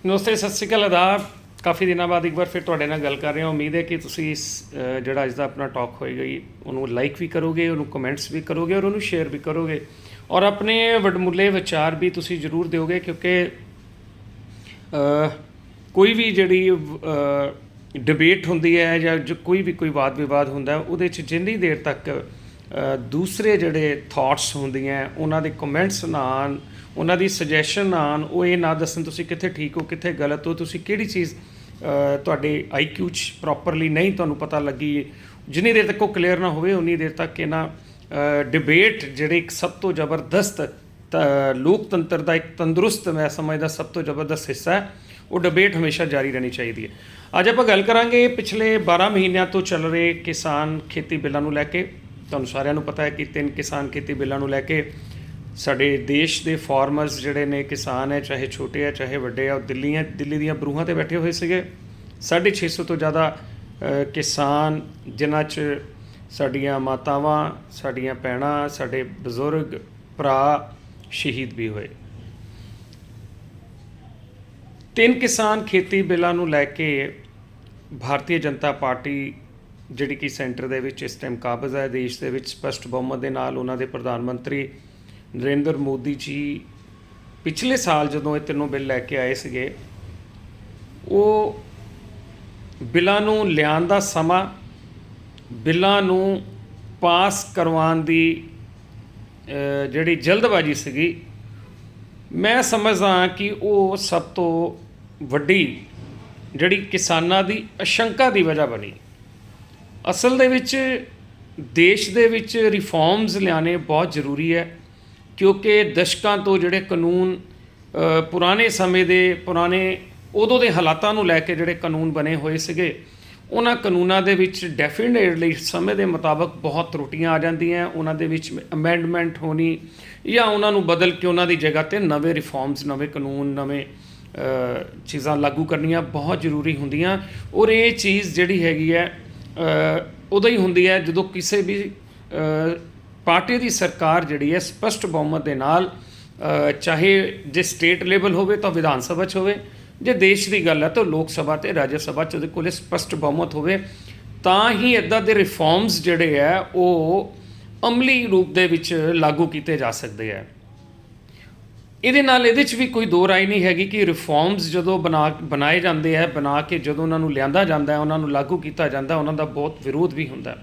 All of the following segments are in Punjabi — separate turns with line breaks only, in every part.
ਨਮਸਤੇ, ਸਤਿ ਸ਼੍ਰੀ ਅਕਾਲ, ਆਦਾਬ। ਕਾਫੀ ਦਿਨਾਂ ਬਾਅਦ ਇੱਕ ਵਾਰ ਫਿਰ ਤੁਹਾਡੇ ਨਾਲ ਗੱਲ ਕਰ ਰਹੇ ਹਾਂ। ਉਮੀਦ ਹੈ ਕਿ ਤੁਸੀਂ ਇਸ ਜਿਹੜਾ ਅੱਜ ਦਾ ਆਪਣਾ ਟਾਕ ਹੋਏਗਾ ਜੀ, ਉਹਨੂੰ ਲਾਈਕ ਵੀ ਕਰੋਗੇ, ਉਹਨੂੰ ਕਮੈਂਟਸ ਵੀ ਕਰੋਗੇ ਔਰ ਉਹਨੂੰ ਸ਼ੇਅਰ ਵੀ ਕਰੋਗੇ ਔਰ ਆਪਣੇ ਵਡਮੁੱਲੇ ਵਿਚਾਰ ਵੀ ਤੁਸੀਂ ਜ਼ਰੂਰ ਦਿਓਗੇ, ਕਿਉਂਕਿ ਕੋਈ ਵੀ ਜਿਹੜੀ ਡਿਬੇਟ ਹੁੰਦੀ ਹੈ ਜਾਂ ਜੋ ਕੋਈ ਵੀ ਕੋਈ ਵਾਦ ਵਿਵਾਦ ਹੁੰਦਾ, ਉਹਦੇ 'ਚ ਜਿੰਨੀ ਦੇਰ ਤੱਕ ਦੂਸਰੇ ਜਿਹੜੇ ਥਾਟਸ ਹੁੰਦੀਆਂ ਉਹਨਾਂ ਦੇ ਕਮੈਂਟਸ ਨਾ ਆਉਣ, ਉਹਨਾਂ ਦੀ ਸੁਜੈਸ਼ਨ ਨਾ ਆਉਣ, ਉਹ ਇਹ ਨਾ ਦੱਸਣ ਤੁਸੀਂ ਕਿੱਥੇ ਠੀਕ ਹੋ ਕਿੱਥੇ ਗਲਤ ਹੋ, ਤੁਸੀਂ ਕਿਹੜੀ ਚੀਜ਼ ਤੁਹਾਡੇ IQ 'ਚ ਪ੍ਰੋਪਰਲੀ ਨਹੀਂ ਤੁਹਾਨੂੰ ਪਤਾ ਲੱਗੀ, ਜਿੰਨੀ ਦੇਰ ਤੱਕ ਉਹ ਕਲੀਅਰ ਨਾ ਹੋਵੇ ਉਨੀ ਦੇਰ ਤੱਕ ਇਹਨਾਂ ਡਿਬੇਟ ਜਿਹੜੇ ਇੱਕ ਸਭ ਤੋਂ ਜ਼ਬਰਦਸਤ ਲੋਕਤੰਤਰ ਦਾ ਇੱਕ ਤੰਦਰੁਸਤ ਮੈਂ ਸਮਝਦਾ ਸਭ ਤੋਂ ਜ਼ਬਰਦਸਤ ਹਿੱਸਾ ਹੈ, ਉਹ ਡਿਬੇਟ ਹਮੇਸ਼ਾ ਜਾਰੀ ਰਹਿਣੀ ਚਾਹੀਦੀ ਹੈ। ਅੱਜ ਆਪਾਂ ਗੱਲ ਕਰਾਂਗੇ ਪਿਛਲੇ 12 ਮਹੀਨਿਆਂ ਤੋਂ ਚੱਲ ਰਹੇ ਕਿਸਾਨ ਖੇਤੀ ਬਿੱਲਾਂ ਨੂੰ ਲੈ ਕੇ। ਤੁਹਾਨੂੰ ਸਾਰਿਆਂ ਨੂੰ ਪਤਾ ਹੈ ਕਿ 3 ਕਿਸਾਨ ਖੇਤੀ ਬਿੱਲਾਂ ਨੂੰ ਲੈ ਕੇ ਸਾਡੇ ਦੇਸ਼ ਦੇ ਫਾਰਮਰਸ ਜਿਹੜੇ ਨੇ, ਕਿਸਾਨ ਹੈ, ਚਾਹੇ ਛੋਟੇ ਹੈ ਚਾਹੇ ਵੱਡੇ ਆ, ਉਹ ਦਿੱਲੀ ਦੀਆਂ ਬਰੂਹਾਂ 'ਤੇ ਬੈਠੇ ਹੋਏ ਸੀਗੇ। 650 ਤੋਂ ਜ਼ਿਆਦਾ ਕਿਸਾਨ, ਜਿਨ੍ਹਾਂ 'ਚ ਸਾਡੀਆਂ ਮਾਤਾਵਾਂ, ਸਾਡੀਆਂ ਭੈਣਾਂ, ਸਾਡੇ ਬਜ਼ੁਰਗ ਭਰਾ ਸ਼ਹੀਦ ਵੀ ਹੋਏ। 3 ਕਿਸਾਨ ਖੇਤੀ ਬਿੱਲਾਂ ਨੂੰ ਲੈ ਕੇ ਭਾਰਤੀ ਜਨਤਾ ਪਾਰਟੀ, ਜਿਹੜੀ ਕਿ ਸੈਂਟਰ ਦੇ ਵਿੱਚ ਇਸ ਟਾਈਮ ਕਾਬਜ਼ ਹੈ, ਦੇਸ਼ ਦੇ ਵਿੱਚ ਸਪਸ਼ਟ ਬਹੁਮਤ ਦੇ ਨਾਲ, ਉਹਨਾਂ ਦੇ ਪ੍ਰਧਾਨ ਮੰਤਰੀ ਨਰਿੰਦਰ ਮੋਦੀ ਜੀ ਪਿਛਲੇ ਸਾਲ ਜਦੋਂ ਇਹ ਤਿੰਨੋਂ ਬਿੱਲ ਲੈ ਕੇ ਆਏ ਸੀਗੇ, ਉਹ ਬਿੱਲਾਂ ਨੂੰ ਲਿਆਉਣ ਦਾ ਸਮਾਂ, ਬਿੱਲਾਂ ਨੂੰ ਪਾਸ ਕਰਵਾਉਣ ਦੀ ਜਿਹੜੀ ਜਲਦਬਾਜ਼ੀ ਸੀਗੀ, ਮੈਂ ਸਮਝਦਾ ਕਿ ਉਹ ਸਭ ਤੋਂ ਵੱਡੀ ਜਿਹੜੀ ਕਿਸਾਨਾਂ ਦੀ ਆਸ਼ੰਕਾ ਦੀ ਵਜ੍ਹਾ ਬਣੀ। ਅਸਲ ਦੇ ਵਿੱਚ ਦੇਸ਼ ਦੇ ਵਿੱਚ ਰਿਫਾਰਮਸ ਲਿਆਉਣੇ ਬਹੁਤ ਜ਼ਰੂਰੀ ਹੈ, ਕਿਉਂਕਿ ਦਸ਼ਕਾਂ ਤੋਂ ਜਿਹੜੇ ਕਾਨੂੰਨ ਪੁਰਾਣੇ ਸਮੇਂ ਦੇ ਉਦੋਂ ਦੇ ਹਾਲਾਤਾਂ ਨੂੰ ਲੈ ਕੇ ਜਿਹੜੇ ਕਾਨੂੰਨ ਬਣੇ ਹੋਏ ਸੀਗੇ, ਉਹਨਾਂ ਕਾਨੂੰਨਾਂ ਦੇ ਵਿੱਚ ਡੈਫੀਨੇਟਲੀ ਸਮੇਂ ਦੇ ਮੁਤਾਬਕ ਬਹੁਤ ਤਰੁੱਟੀਆਂ ਆ ਜਾਂਦੀਆਂ। ਉਹਨਾਂ ਦੇ ਵਿੱਚ ਅਮੈਂਡਮੈਂਟ ਹੋਣੀ ਜਾਂ ਉਹਨਾਂ ਨੂੰ ਬਦਲ ਕੇ ਉਹਨਾਂ ਦੀ ਜਗ੍ਹਾ 'ਤੇ ਨਵੇਂ ਰਿਫਾਰਮਸ, ਨਵੇਂ ਕਾਨੂੰਨ, ਨਵੇਂ ਚੀਜ਼ਾਂ ਲਾਗੂ ਕਰਨੀਆਂ ਬਹੁਤ ਜ਼ਰੂਰੀ ਹੁੰਦੀਆਂ। ਔਰ ਇਹ ਚੀਜ਼ ਜਿਹੜੀ ਹੈਗੀ ਹੈ ਉਦੋਂ ਹੀ ਹੁੰਦੀ ਹੈ ਜਦੋਂ ਕਿਸੇ ਵੀ ਪਾਰਟੀ ਦੀ ਸਰਕਾਰ ਜਿਹੜੀ ਹੈ ਸਪਸ਼ਟ ਬਹੁਮਤ ਦੇ ਨਾਲ, ਚਾਹੇ ਜੇ ਸਟੇਟ ਲੈਵਲ ਹੋਵੇ ਤਾਂ ਵਿਧਾਨ ਸਭਾ 'ਚ ਹੋਵੇ, ਜੇ ਦੇਸ਼ ਦੀ ਗੱਲ ਹੈ ਤਾਂ ਲੋਕ ਸਭਾ ਅਤੇ ਰਾਜ ਸਭਾ 'ਚ ਉਹਦੇ ਕੋਲ ਸਪਸ਼ਟ ਬਹੁਮਤ ਹੋਵੇ, ਤਾਂ ਹੀ ਇੱਦਾਂ ਦੇ ਰਿਫਾਰਮਸ ਜਿਹੜੇ ਹੈ ਉਹ ਅਮਲੀ ਰੂਪ ਦੇ ਵਿੱਚ ਲਾਗੂ ਕੀਤੇ ਜਾ ਸਕਦੇ ਹੈ। ਇਹਦੇ 'ਚ ਵੀ ਕੋਈ ਦੋ ਰਾਏ ਨਹੀਂ ਹੈਗੀ ਕਿ ਰਿਫਾਰਮਸ ਜਦੋਂ ਬਣਾਏ ਜਾਂਦੇ ਹੈ, ਬਣਾ ਕੇ ਜਦੋਂ ਉਹਨਾਂ ਨੂੰ ਲਿਆਂਦਾ ਜਾਂਦਾ ਹੈ, ਉਹਨਾਂ ਨੂੰ ਲਾਗੂ ਕੀਤਾ ਜਾਂਦਾ, ਉਹਨਾਂ ਦਾ ਬਹੁਤ ਵਿਰੋਧ ਵੀ ਹੁੰਦਾ।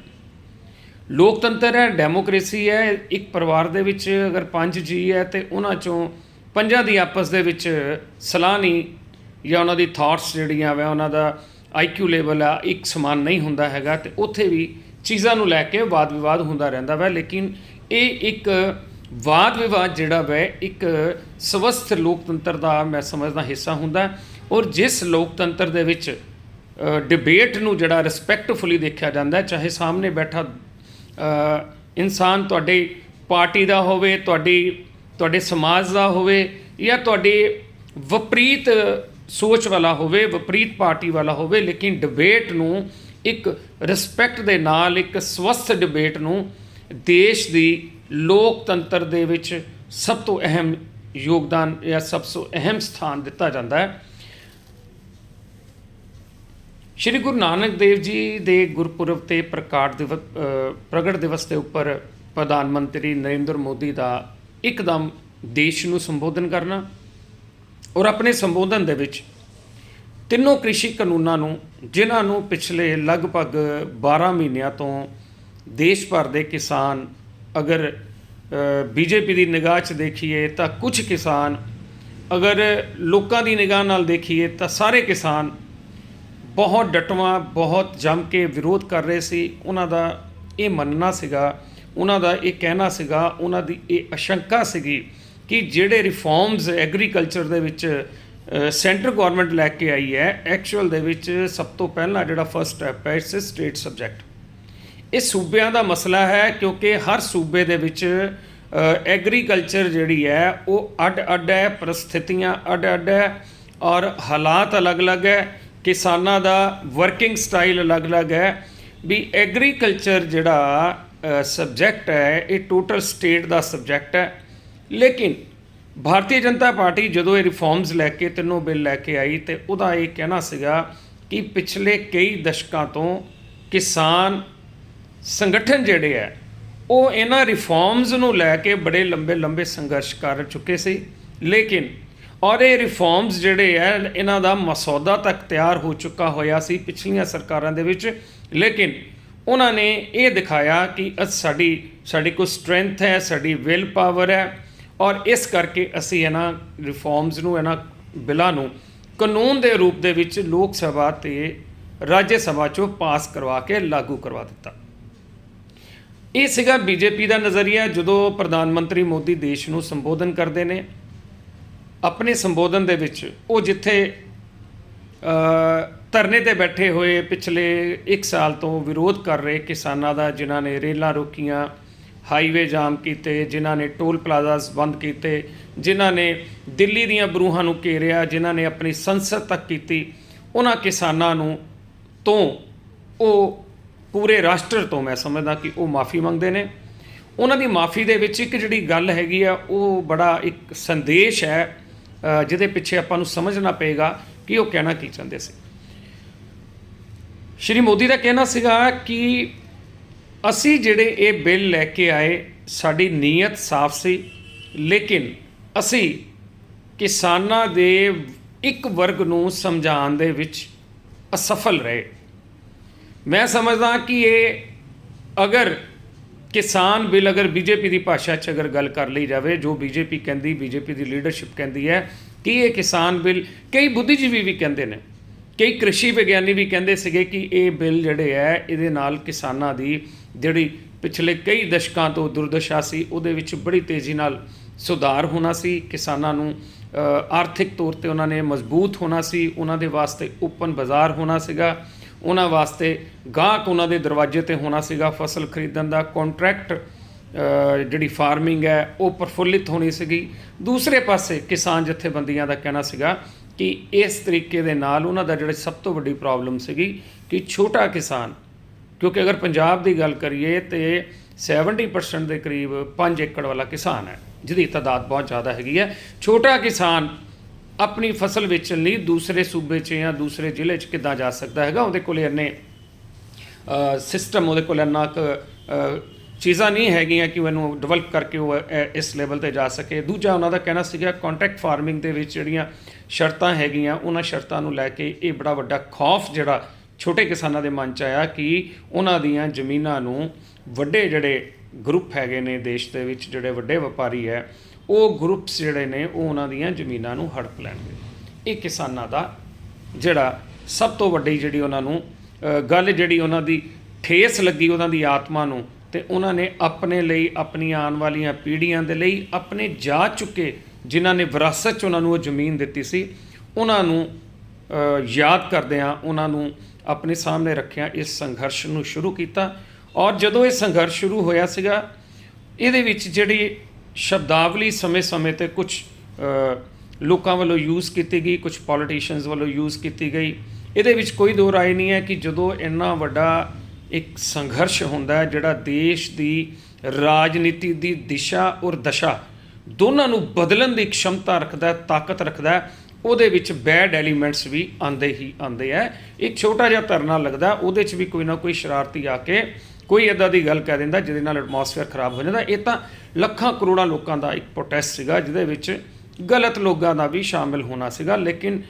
ਲੋਕਤੰਤਰ ਹੈ, ਡੈਮੋਕ੍ਰੇਸੀ ਹੈ। ਇੱਕ ਪਰਿਵਾਰ ਦੇ ਵਿੱਚ ਅਗਰ 5 ਜੀ ਹੈ ਅਤੇ ਉਹਨਾਂ 'ਚੋਂ 5 ਦੀ ਆਪਸ ਦੇ ਵਿੱਚ ਸਲਾਹ ਨਹੀਂ, ਜਾਂ ਉਹਨਾਂ ਦੀ ਥਾਟਸ ਜਿਹੜੀਆਂ ਵਾ, ਉਹਨਾਂ ਦਾ IQ ਲੈਵਲ ਆ ਇੱਕ ਸਮਾਨ ਨਹੀਂ ਹੁੰਦਾ ਹੈਗਾ, ਅਤੇ ਉੱਥੇ ਵੀ ਚੀਜ਼ਾਂ ਨੂੰ ਲੈ ਕੇ ਵਾਦ ਵਿਵਾਦ ਹੁੰਦਾ ਰਹਿੰਦਾ ਵਾ। ਲੇਕਿਨ ਇਹ ਇੱਕ ਵਾਦ ਵਿਵਾਦ ਜਿਹੜਾ ਵੈ ਇੱਕ ਸਵਸਥ ਲੋਕਤੰਤਰ ਦਾ ਮੈਂ ਸਮਝਦਾ ਹਿੱਸਾ ਹੁੰਦਾ। ਔਰ ਜਿਸ ਲੋਕਤੰਤਰ ਦੇ ਵਿੱਚ ਡਿਬੇਟ ਨੂੰ ਜਿਹੜਾ ਰਿਸਪੈਕਟਫੁਲੀ ਦੇਖਿਆ ਜਾਂਦਾ, ਚਾਹੇ ਸਾਹਮਣੇ ਬੈਠਾ ਇਨਸਾਨ ਤੁਹਾਡੇ ਪਾਰਟੀ ਦਾ ਹੋਵੇ, ਤੁਹਾਡੇ ਸਮਾਜ ਦਾ ਹੋਵੇ, ਜਾਂ ਤੁਹਾਡੇ ਵਿਪਰੀਤ ਸੋਚ ਵਾਲਾ ਹੋਵੇ, ਵਿਪਰੀਤ ਪਾਰਟੀ ਵਾਲਾ ਹੋਵੇ, ਲੇਕਿਨ ਡਿਬੇਟ ਨੂੰ ਇੱਕ ਰਿਸਪੈਕਟ ਦੇ ਨਾਲ, ਇੱਕ ਸਵਸਥ ਡਿਬੇਟ ਨੂੰ ਦੇਸ਼ ਦੀ ਲੋਕਤੰਤਰ ਦੇ ਵਿੱਚ ਸਭ ਤੋਂ ਅਹਿਮ ਯੋਗਦਾਨ ਜਾਂ ਸਭ ਤੋਂ ਅਹਿਮ ਸਥਾਨ ਦਿੱਤਾ ਜਾਂਦਾ ਹੈ। ਸ਼੍ਰੀ ਗੁਰੂ ਨਾਨਕ ਦੇਵ ਜੀ ਦੇ ਗੁਰਪੁਰਬ 'ਤੇ ਪ੍ਰਗਟ ਦਿਵਸ ਦੇ ਉੱਪਰ ਪ੍ਰਧਾਨ ਮੰਤਰੀ ਨਰਿੰਦਰ ਮੋਦੀ ਦਾ ਇੱਕਦਮ ਦੇਸ਼ ਨੂੰ ਸੰਬੋਧਨ ਕਰਨਾ, ਔਰ ਆਪਣੇ ਸੰਬੋਧਨ ਦੇ ਵਿੱਚ ਤਿੰਨੋਂ ਕ੍ਰਿਸ਼ੀ ਕਾਨੂੰਨਾਂ ਨੂੰ, ਜਿਨ੍ਹਾਂ ਨੂੰ ਪਿਛਲੇ ਲਗਭਗ 12 ਮਹੀਨਿਆਂ ਤੋਂ ਦੇਸ਼ ਭਰ ਦੇ ਕਿਸਾਨ, ਅਗਰ BJP ਦੀ ਨਿਗਾਹ 'ਚ ਦੇਖੀਏ ਤਾਂ ਕੁਝ ਕਿਸਾਨ, ਅਗਰ ਲੋਕਾਂ ਦੀ ਨਿਗਾਹ ਨਾਲ ਦੇਖੀਏ ਤਾਂ ਸਾਰੇ ਕਿਸਾਨ ਬਹੁਤ ਡਟਵਾਂ, ਬਹੁਤ ਜੰਮ ਕੇ ਵਿਰੋਧ ਕਰ ਰਹੇ ਸੀ। ਉਹਨਾਂ ਦਾ ਇਹ ਮੰਨਣਾ ਸੀਗਾ, ਉਹਨਾਂ ਦਾ ਇਹ ਕਹਿਣਾ ਸੀਗਾ, ਉਹਨਾਂ ਦੀ ਇਹ ਆਸ਼ੰਕਾ ਸੀਗੀ ਕਿ ਜਿਹੜੇ ਰਿਫਾਰਮਸ ਐਗਰੀਕਲਚਰ ਦੇ ਵਿੱਚ ਸੈਂਟਰ ਗੌਰਮੈਂਟ ਲੈ ਕੇ ਆਈ ਹੈ, ਐਕਚੁਅਲ ਦੇ ਵਿੱਚ ਸਭ ਤੋਂ ਪਹਿਲਾਂ ਜਿਹੜਾ ਫਸਟ ਸਟੈਪ ਹੈ, ਇਟਸ ਸਟੇਟ ਸਬਜੈਕਟ। ਇਹ ਸੂਬਿਆਂ ਦਾ ਮਸਲਾ ਹੈ, ਕਿਉਂਕਿ ਹਰ ਸੂਬੇ ਦੇ ਵਿੱਚ ਐਗਰੀਕਲਚਰ ਜਿਹੜੀ ਹੈ ਉਹ ਅੱਡ ਹੈ, ਪਰਿਸਥਿਤੀਆਂ ਅੱਡ ਹੈ, ਔਰ ਹਾਲਾਤ ਅਲੱਗ-ਅਲੱਗ ਹੈ, ਕਿਸਾਨਾਂ ਦਾ ਵਰਕਿੰਗ ਸਟਾਈਲ ਅਲੱਗ-ਅਲੱਗ ਹੈ। ਵੀ ਐਗਰੀਕਲਚਰ ਜਿਹੜਾ ਸਬਜੈਕਟ ਹੈ ਇਹ ਟੋਟਲ ਸਟੇਟ ਦਾ ਸਬਜੈਕਟ ਹੈ, ਲੇਕਿਨ ਭਾਰਤੀ ਜਨਤਾ ਪਾਰਟੀ ਜਦੋਂ ਇਹ ਰਿਫਾਰਮਸ ਲੈ ਕੇ ਤਿੰਨੋਂ ਬਿੱਲ ਲੈ ਕੇ ਆਈ ਤੇ ਉਹਦਾ ਇਹ ਕਹਿਣਾ ਸੀਗਾ ਕਿ ਪਿਛਲੇ ਕਈ ਦਸ਼ਕਾਂ ਤੋਂ ਕਿਸਾਨ ਸੰਗਠਨ ਜਿਹੜੇ ਹੈ ਉਹ ਇਹਨਾਂ ਰਿਫਾਰਮਸ ਨੂੰ ਲੈ ਕੇ ਬੜੇ ਲੰਬੇ ਸੰਘਰਸ਼ ਕਰ ਚੁੱਕੇ ਸੀ, ਲੇਕਿਨ ਔਰ ਇਹ ਰਿਫਾਰਮਸ ਜਿਹੜੇ ਹੈ ਇਹਨਾਂ ਦਾ ਮਸੌਦਾ ਤੱਕ ਤਿਆਰ ਹੋ ਚੁੱਕਾ ਹੋਇਆ ਸੀ ਪਿਛਲੀਆਂ ਸਰਕਾਰਾਂ ਦੇ ਵਿੱਚ, ਲੇਕਿਨ ਉਹਨਾਂ ਨੇ ਇਹ ਦਿਖਾਇਆ ਕਿ ਸਾਡੀ ਕੋਈ ਸਟਰੈਂਥ ਹੈ, ਸਾਡੀ ਵਿਲ ਪਾਵਰ ਹੈ, ਔਰ ਇਸ ਕਰਕੇ ਅਸੀਂ ਇਹਨਾਂ ਰਿਫਾਰਮਸ ਨੂੰ, ਇਹਨਾਂ ਬਿੱਲਾਂ ਨੂੰ ਕਾਨੂੰਨ ਦੇ ਰੂਪ ਦੇ ਵਿੱਚ ਲੋਕ ਸਭਾ ਤੇ ਰਾਜ ਸਭਾ 'ਚੋਂ ਪਾਸ ਕਰਵਾ ਕੇ ਲਾਗੂ ਕਰਵਾ ਦਿੱਤਾ। ਇਹ ਸੀਗਾ ਬੀਜੇਪੀ ਦਾ ਨਜ਼ਰੀਆ। ਜਦੋਂ ਪ੍ਰਧਾਨ ਮੰਤਰੀ ਮੋਦੀ ਦੇਸ਼ ਨੂੰ ਸੰਬੋਧਨ ਕਰਦੇ ਨੇ, ਆਪਣੇ ਸੰਬੋਧਨ ਦੇ ਵਿੱਚ ਉਹ ਜਿੱਥੇ ਧਰਨੇ ਤੇ ਬੈਠੇ ਹੋਏ ਪਿਛਲੇ 1 ਸਾਲ ਤੋਂ ਵਿਰੋਧ ਕਰ ਰਹੇ ਕਿਸਾਨਾਂ ਦਾ, ਜਿਨ੍ਹਾਂ ਨੇ ਰੇਲਾਂ ਰੋਕੀਆਂ, ਹਾਈਵੇ ਜਾਮ ਕੀਤੇ, ਜਿਨ੍ਹਾਂ ਨੇ ਟੋਲ ਪਲਾਜ਼ਾਸ ਬੰਦ ਕੀਤੇ, ਜਿਨ੍ਹਾਂ ਨੇ ਦਿੱਲੀ ਦੀਆਂ ਬਰੂਹਾਂ ਨੂੰ ਘੇਰਿਆ, ਜਿਨ੍ਹਾਂ ਨੇ ਆਪਣੀ ਸੰਸਦ ਤੱਕ ਕੀਤੀ, ਉਹਨਾਂ ਕਿਸਾਨਾਂ ਨੂੰ ਤੋਂ ਉਹ ਪੂਰੇ ਰਾਸ਼ਟਰ ਤੋਂ ਮੈਂ ਸਮਝਦਾ ਕਿ ਉਹ ਮਾਫੀ ਮੰਗਦੇ ਨੇ। ਉਹਨਾਂ ਦੀ ਮਾਫੀ ਦੇ ਵਿੱਚ ਇੱਕ ਜਿਹੜੀ ਗੱਲ ਹੈਗੀ ਆ ਉਹ ਬੜਾ ਇੱਕ ਸੰਦੇਸ਼ ਹੈ ਜਿਹਦੇ ਪਿੱਛੇ ਆਪਾਂ ਨੂੰ ਸਮਝਣਾ ਪਏਗਾ ਕਿ ਉਹ ਕਹਿਣਾ ਕੀ ਚਾਹੁੰਦੇ ਸੀ। ਸ਼੍ਰੀ ਮੋਦੀ ਦਾ ਕਹਿਣਾ ਸੀਗਾ ਕਿ ਅਸੀਂ ਜਿਹੜੇ ਇਹ ਬਿੱਲ ਲੈ ਕੇ ਆਏ, ਸਾਡੀ ਨੀਅਤ ਸਾਫ਼ ਸੀ, ਲੇਕਿਨ ਅਸੀਂ ਕਿਸਾਨਾਂ ਦੇ ਇੱਕ ਵਰਗ ਨੂੰ ਸਮਝਾਉਣ ਦੇ ਵਿੱਚ ਅਸਫਲ ਰਹੇ। ਮੈਂ ਸਮਝਦਾ ਕਿ ਇਹ ਅਗਰ ਕਿਸਾਨ ਬਿੱਲ ਅਗਰ ਬੀਜੇਪੀ ਦੀ ਭਾਸ਼ਾ 'ਚ ਅਗਰ ਗੱਲ ਕਰ ਲਈ ਜਾਵੇ, ਜੋ ਬੀਜੇਪੀ ਕਹਿੰਦੀ, ਬੀਜੇਪੀ ਦੀ ਲੀਡਰਸ਼ਿਪ ਕਹਿੰਦੀ ਹੈ ਕਿ ਇਹ ਕਿਸਾਨ ਬਿੱਲ, ਕਈ ਬੁੱਧੀਜੀਵੀ ਵੀ ਕਹਿੰਦੇ ਨੇ, ਕਈ ਕ੍ਰਿਸ਼ੀ ਵਿਗਿਆਨੀ ਵੀ ਕਹਿੰਦੇ ਸੀਗੇ ਕਿ ਇਹ ਬਿੱਲ ਜਿਹੜੇ ਹੈ ਇਹਦੇ ਨਾਲ ਕਿਸਾਨਾਂ ਦੀ ਜਿਹੜੀ ਪਿਛਲੇ ਕਈ ਦਸ਼ਕਾਂ ਤੋਂ ਦੁਰਦਸ਼ਾ ਸੀ ਉਹਦੇ ਵਿੱਚ ਬੜੀ ਤੇਜ਼ੀ ਨਾਲ ਸੁਧਾਰ ਹੋਣਾ ਸੀ। ਕਿਸਾਨਾਂ ਨੂੰ ਆਰਥਿਕ ਤੌਰ 'ਤੇ ਉਹਨਾਂ ਨੇ ਮਜ਼ਬੂਤ ਹੋਣਾ ਸੀ, ਉਹਨਾਂ ਦੇ ਵਾਸਤੇ ਓਪਨ ਬਾਜ਼ਾਰ ਹੋਣਾ ਸੀਗਾ, ਉਹਨਾਂ ਵਾਸਤੇ ਗਾਹਕ ਉਹਨਾਂ ਦੇ ਦਰਵਾਜ਼ੇ 'ਤੇ ਹੋਣਾ ਸੀਗਾ ਫਸਲ ਖਰੀਦਣ ਦਾ, ਕੰਟਰੈਕਟ ਜਿਹੜੀ ਫਾਰਮਿੰਗ ਹੈ ਉਹ ਪ੍ਰਫੁੱਲਿਤ ਹੋਣੀ ਸੀਗੀ। ਦੂਸਰੇ ਪਾਸੇ ਕਿਸਾਨ ਜਥੇਬੰਦੀਆਂ ਦਾ ਕਹਿਣਾ ਸੀਗਾ ਕਿ ਇਸ ਤਰੀਕੇ ਦੇ ਨਾਲ ਉਹਨਾਂ ਦਾ ਜਿਹੜਾ ਸਭ ਤੋਂ ਵੱਡੀ ਪ੍ਰੋਬਲਮ ਸੀਗੀ ਕਿ ਛੋਟਾ ਕਿਸਾਨ, ਕਿਉਂਕਿ ਅਗਰ ਪੰਜਾਬ ਦੀ ਗੱਲ ਕਰੀਏ ਤਾਂ 70% ਦੇ ਕਰੀਬ 5 ਏਕੜ ਵਾਲਾ ਕਿਸਾਨ ਹੈ, ਜਿਹਦੀ ਤਾਦਾਦ ਬਹੁਤ ਜ਼ਿਆਦਾ ਹੈਗੀ ਹੈ। ਛੋਟਾ ਕਿਸਾਨ ਆਪਣੀ ਫਸਲ ਵੇਚਣ ਲਈ ਦੂਸਰੇ ਸੂਬੇ 'ਚ ਜਾਂ ਦੂਸਰੇ ਜ਼ਿਲ੍ਹੇ 'ਚ ਕਿੱਦਾਂ ਜਾ ਸਕਦਾ ਹੈਗਾ? ਉਹਦੇ ਕੋਲ ਇੰਨੇ ਸਿਸਟਮ, ਉਹਦੇ ਕੋਲ ਇੰਨਾ ਚੀਜ਼ਾਂ ਨਹੀਂ ਹੈਗੀਆਂ ਕਿ ਉਹ ਇਹਨੂੰ ਡਿਵੈਲਪ ਕਰਕੇ ਉਹ ਇਸ ਲੈਵਲ 'ਤੇ ਜਾ ਸਕੇ। ਦੂਜਾ ਉਹਨਾਂ ਦਾ ਕਹਿਣਾ ਸੀਗਾ ਕੰਟਰੈਕਟ ਫਾਰਮਿੰਗ ਦੇ ਵਿੱਚ ਜਿਹੜੀਆਂ ਸ਼ਰਤਾਂ ਹੈਗੀਆਂ, ਉਹਨਾਂ ਸ਼ਰਤਾਂ ਨੂੰ ਲੈ ਕੇ ਇਹ ਬੜਾ ਵੱਡਾ ਖੌਫ ਜਿਹੜਾ ਛੋਟੇ ਕਿਸਾਨਾਂ ਦੇ ਮਨ 'ਚ ਆਇਆ ਕਿ ਉਹਨਾਂ ਦੀਆਂ ਜ਼ਮੀਨਾਂ ਨੂੰ ਵੱਡੇ ਜਿਹੜੇ ਗਰੁੱਪ ਹੈਗੇ ਨੇ ਦੇਸ਼ ਦੇ ਵਿੱਚ, ਜਿਹੜੇ ਵੱਡੇ ਵਪਾਰੀ ਹੈ, ਉਹ ਗਰੁੱਪਸ ਜਿਹੜੇ ਨੇ ਉਹ ਉਹਨਾਂ ਦੀਆਂ ਜ਼ਮੀਨਾਂ ਨੂੰ ਹੜਪ ਲੈਣਗੇ। ਇਹ ਕਿਸਾਨਾਂ ਦਾ ਜਿਹੜਾ ਸਭ ਤੋਂ ਵੱਡੀ ਜਿਹੜੀ ਉਹਨਾਂ ਨੂੰ ਗੱਲ, ਜਿਹੜੀ ਉਹਨਾਂ ਦੀ ਠੇਸ ਲੱਗੀ ਉਹਨਾਂ ਦੀ ਆਤਮਾ ਨੂੰ, ਤੇ ਉਹਨਾਂ ਨੇ ਆਪਣੇ ਲਈ, ਆਪਣੀਆਂ ਆਉਣ ਵਾਲੀਆਂ ਪੀੜ੍ਹੀਆਂ ਦੇ ਲਈ, ਆਪਣੇ ਜਾ ਚੁੱਕੇ ਜਿਨ੍ਹਾਂ ਨੇ ਵਿਰਾਸਤ 'ਚ ਉਹਨਾਂ ਨੂੰ ਉਹ ਜ਼ਮੀਨ ਦਿੱਤੀ ਸੀ, ਉਹਨਾਂ ਨੂੰ ਯਾਦ ਕਰਦਿਆਂ ਉਹਨਾਂ ਨੂੰ ਆਪਣੇ ਸਾਹਮਣੇ ਰੱਖਿਆ ਇਸ ਸੰਘਰਸ਼ ਨੂੰ ਸ਼ੁਰੂ ਕੀਤਾ। ਔਰ ਜਦੋਂ ਇਹ ਸੰਘਰਸ਼ ਸ਼ੁਰੂ ਹੋਇਆ ਸੀਗਾ, ਇਹਦੇ ਵਿੱਚ ਜਿਹੜੀ ਸ਼ਬਦਾਵਲੀ ਸਮੇਂ-ਸਮੇਂ 'ਤੇ ਕੁਝ ਲੋਕਾਂ ਵੱਲੋਂ ਯੂਜ਼ ਕੀਤੀ ਗਈ, ਕੁਝ ਪੋਲੀਟੀਸ਼ੀਅਨਸ ਵੱਲੋਂ ਯੂਜ਼ ਕੀਤੀ ਗਈ। ਇਹਦੇ ਵਿੱਚ ਕੋਈ ਦੋ ਰਾਏ ਨਹੀਂ ਹੈ ਕਿ ਜਦੋਂ ਇੰਨਾ ਵੱਡਾ ਇੱਕ ਸੰਘਰਸ਼ ਹੁੰਦਾ ਹੈ ਜਿਹੜਾ ਦੇਸ਼ ਦੀ ਰਾਜਨੀਤੀ ਦੀ ਦਿਸ਼ਾ ਔਰ ਦਸ਼ਾ ਦੋਨਾਂ ਨੂੰ ਬਦਲਣ ਦੀ ਖਮਤਾ ਰੱਖਦਾ, ਤਾਕਤ ਰੱਖਦਾ, ਉਹਦੇ ਵਿੱਚ ਬੈਡ ਐਲੀਮੈਂਟਸ ਵੀ ਆਉਂਦੇ ਹੀ ਆਉਂਦੇ ਹੈ। ਇੱਕ ਛੋਟਾ ਜਿਹਾ ਧਰਨਾ ਲੱਗਦਾ, ਉਹਦੇ 'ਚ ਵੀ ਕੋਈ ਨਾ ਕੋਈ ਸ਼ਰਾਰਤੀ ਆ ਕੇ ਕੋਈ ਇੱਦਾਂ ਦੀ ਗੱਲ ਕਹਿ ਦਿੰਦਾ ਜਿਹਦੇ ਨਾਲ ਐਟਮੋਸਫੇਅਰ ਖਰਾਬ ਹੋ ਜਾਂਦਾ। ਇਹ ਤਾਂ ਲੱਖਾਂ ਕਰੋੜਾਂ ਲੋਕਾਂ ਦਾ ਇੱਕ ਪ੍ਰੋਟੈਸਟ ਸੀਗਾ ਜਿਹਦੇ ਵਿੱਚ ਗਲਤ ਲੋਕਾਂ ਦਾ ਵੀ ਸ਼ਾਮਿਲ ਹੋਣਾ ਸੀਗਾ, ਲੇਕਿਨ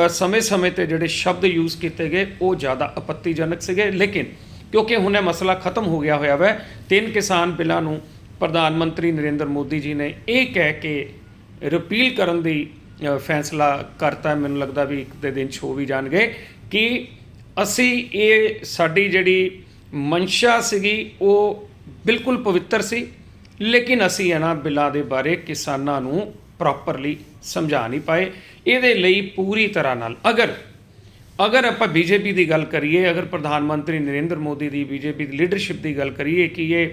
ਸਮੇਂ-ਸਮੇਂ 'ਤੇ ਜਿਹੜੇ ਸ਼ਬਦ ਯੂਜ਼ ਕੀਤੇ ਗਏ ਉਹ ਜ਼ਿਆਦਾ ਆਪੱਤੀਜਨਕ ਸੀਗੇ। ਲੇਕਿਨ ਕਿਉਂਕਿ ਹੁਣ ਇਹ ਮਸਲਾ ਖਤਮ ਹੋ ਗਿਆ ਹੋਇਆ ਵੈ, 3 ਕਿਸਾਨ ਬਿੱਲਾਂ ਨੂੰ ਪ੍ਰਧਾਨ ਮੰਤਰੀ ਨਰਿੰਦਰ ਮੋਦੀ ਜੀ ਨੇ ਇਹ ਕਹਿ ਕੇ ਰਿਪੀਲ ਕਰਨ ਦੀ ਫੈਸਲਾ ਕਰਤਾ, ਮੈਨੂੰ ਲੱਗਦਾ ਵੀ ਇੱਕ ਦੇ ਦਿਨ 'ਚ ਹੋ ਵੀ ਜਾਣਗੇ, ਕਿ ਅਸੀਂ ਇਹ ਸਾਡੀ ਜਿਹੜੀ ਮਨਸ਼ਾ ਸੀਗੀ ਉਹ ਬਿਲਕੁਲ ਪਵਿੱਤਰ ਸੀ, ਲੇਕਿਨ ਅਸੀਂ ਇਹਨਾਂ ਬਿੱਲਾਂ ਦੇ ਬਾਰੇ ਕਿਸਾਨਾਂ ਨੂੰ ਪ੍ਰੋਪਰਲੀ ਸਮਝਾ ਨਹੀਂ ਪਾਏ। ਇਹਦੇ ਲਈ ਪੂਰੀ ਤਰ੍ਹਾਂ ਨਾਲ ਅਗਰ ਆਪਾਂ ਬੀਜੇਪੀ ਦੀ ਗੱਲ ਕਰੀਏ, ਅਗਰ ਪ੍ਰਧਾਨ ਮੰਤਰੀ ਨਰਿੰਦਰ ਮੋਦੀ ਦੀ, ਬੀਜੇਪੀ ਦੀ ਲੀਡਰਸ਼ਿਪ ਦੀ ਗੱਲ ਕਰੀਏ, ਕਿ ਇਹ